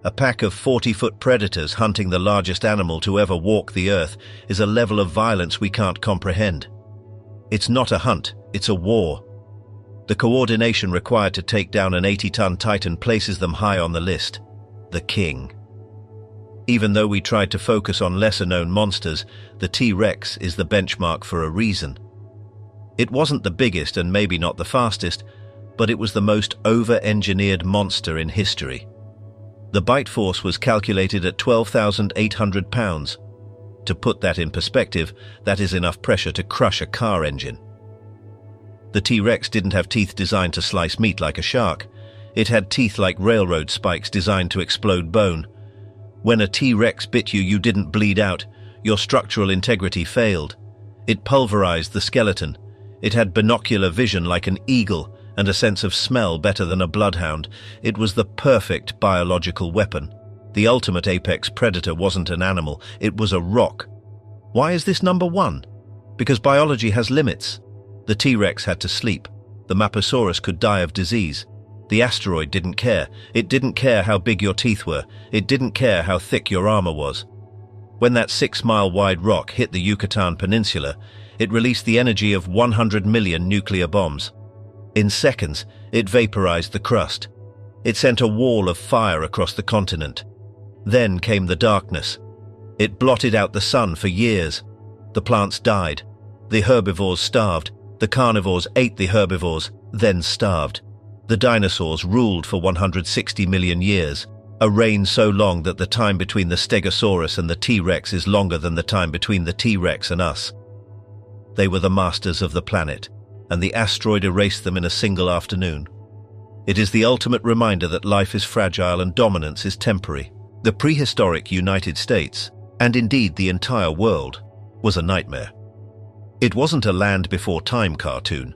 A pack of 40-foot predators hunting the largest animal to ever walk the earth is a level of violence we can't comprehend. It's not a hunt, it's a war. The coordination required to take down an 80-ton titan places them high on the list. The king. Even though we tried to focus on lesser-known monsters, the T-Rex is the benchmark for a reason. It wasn't the biggest and maybe not the fastest, but it was the most over-engineered monster in history. The bite force was calculated at 12,800 pounds. To put that in perspective, that is enough pressure to crush a car engine. The T-Rex didn't have teeth designed to slice meat like a shark. It had teeth like railroad spikes designed to explode bone. When a T-Rex bit you, you didn't bleed out. Your structural integrity failed. It pulverized the skeleton. It had binocular vision like an eagle and a sense of smell better than a bloodhound. It was the perfect biological weapon. The ultimate apex predator wasn't an animal, it was a rock. Why is this number 1? Because biology has limits. The T-Rex had to sleep. The Maposaurus could die of disease. The asteroid didn't care. It didn't care how big your teeth were. It didn't care how thick your armor was. When that 6-mile-wide rock hit the Yucatan Peninsula, it released the energy of 100 million nuclear bombs. In seconds, it vaporized the crust. It sent a wall of fire across the continent. Then came the darkness. It blotted out the sun for years. The plants died. The herbivores starved. The carnivores ate the herbivores, then starved. The dinosaurs ruled for 160 million years, a reign so long that the time between the Stegosaurus and the T-Rex is longer than the time between the T-Rex and us. They were the masters of the planet, and the asteroid erased them in a single afternoon. It is the ultimate reminder that life is fragile and dominance is temporary. The prehistoric United States, and indeed the entire world, was a nightmare. It wasn't a Land Before Time cartoon.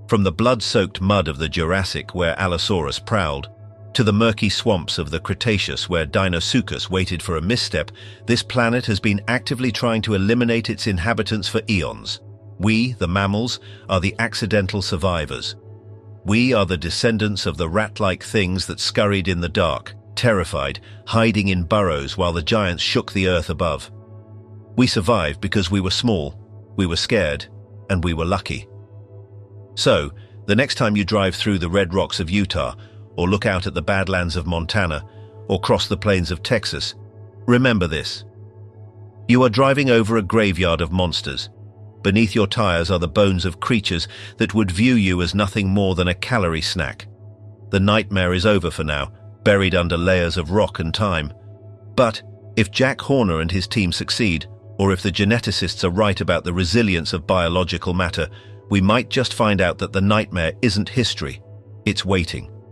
From the blood-soaked mud of the Jurassic where Allosaurus prowled, to the murky swamps of the Cretaceous where Deinosuchus waited for a misstep, this planet has been actively trying to eliminate its inhabitants for eons. We, the mammals, are the accidental survivors. We are the descendants of the rat-like things that scurried in the dark, terrified, hiding in burrows while the giants shook the earth above. We survived because we were small, we were scared, and we were lucky. So, the next time you drive through the red rocks of Utah, or look out at the Badlands of Montana, or cross the plains of Texas, remember this. You are driving over a graveyard of monsters. Beneath your tires are the bones of creatures that would view you as nothing more than a calorie snack. The nightmare is over for now, buried under layers of rock and time. But if Jack Horner and his team succeed, or if the geneticists are right about the resilience of biological matter, we might just find out that the nightmare isn't history, it's waiting.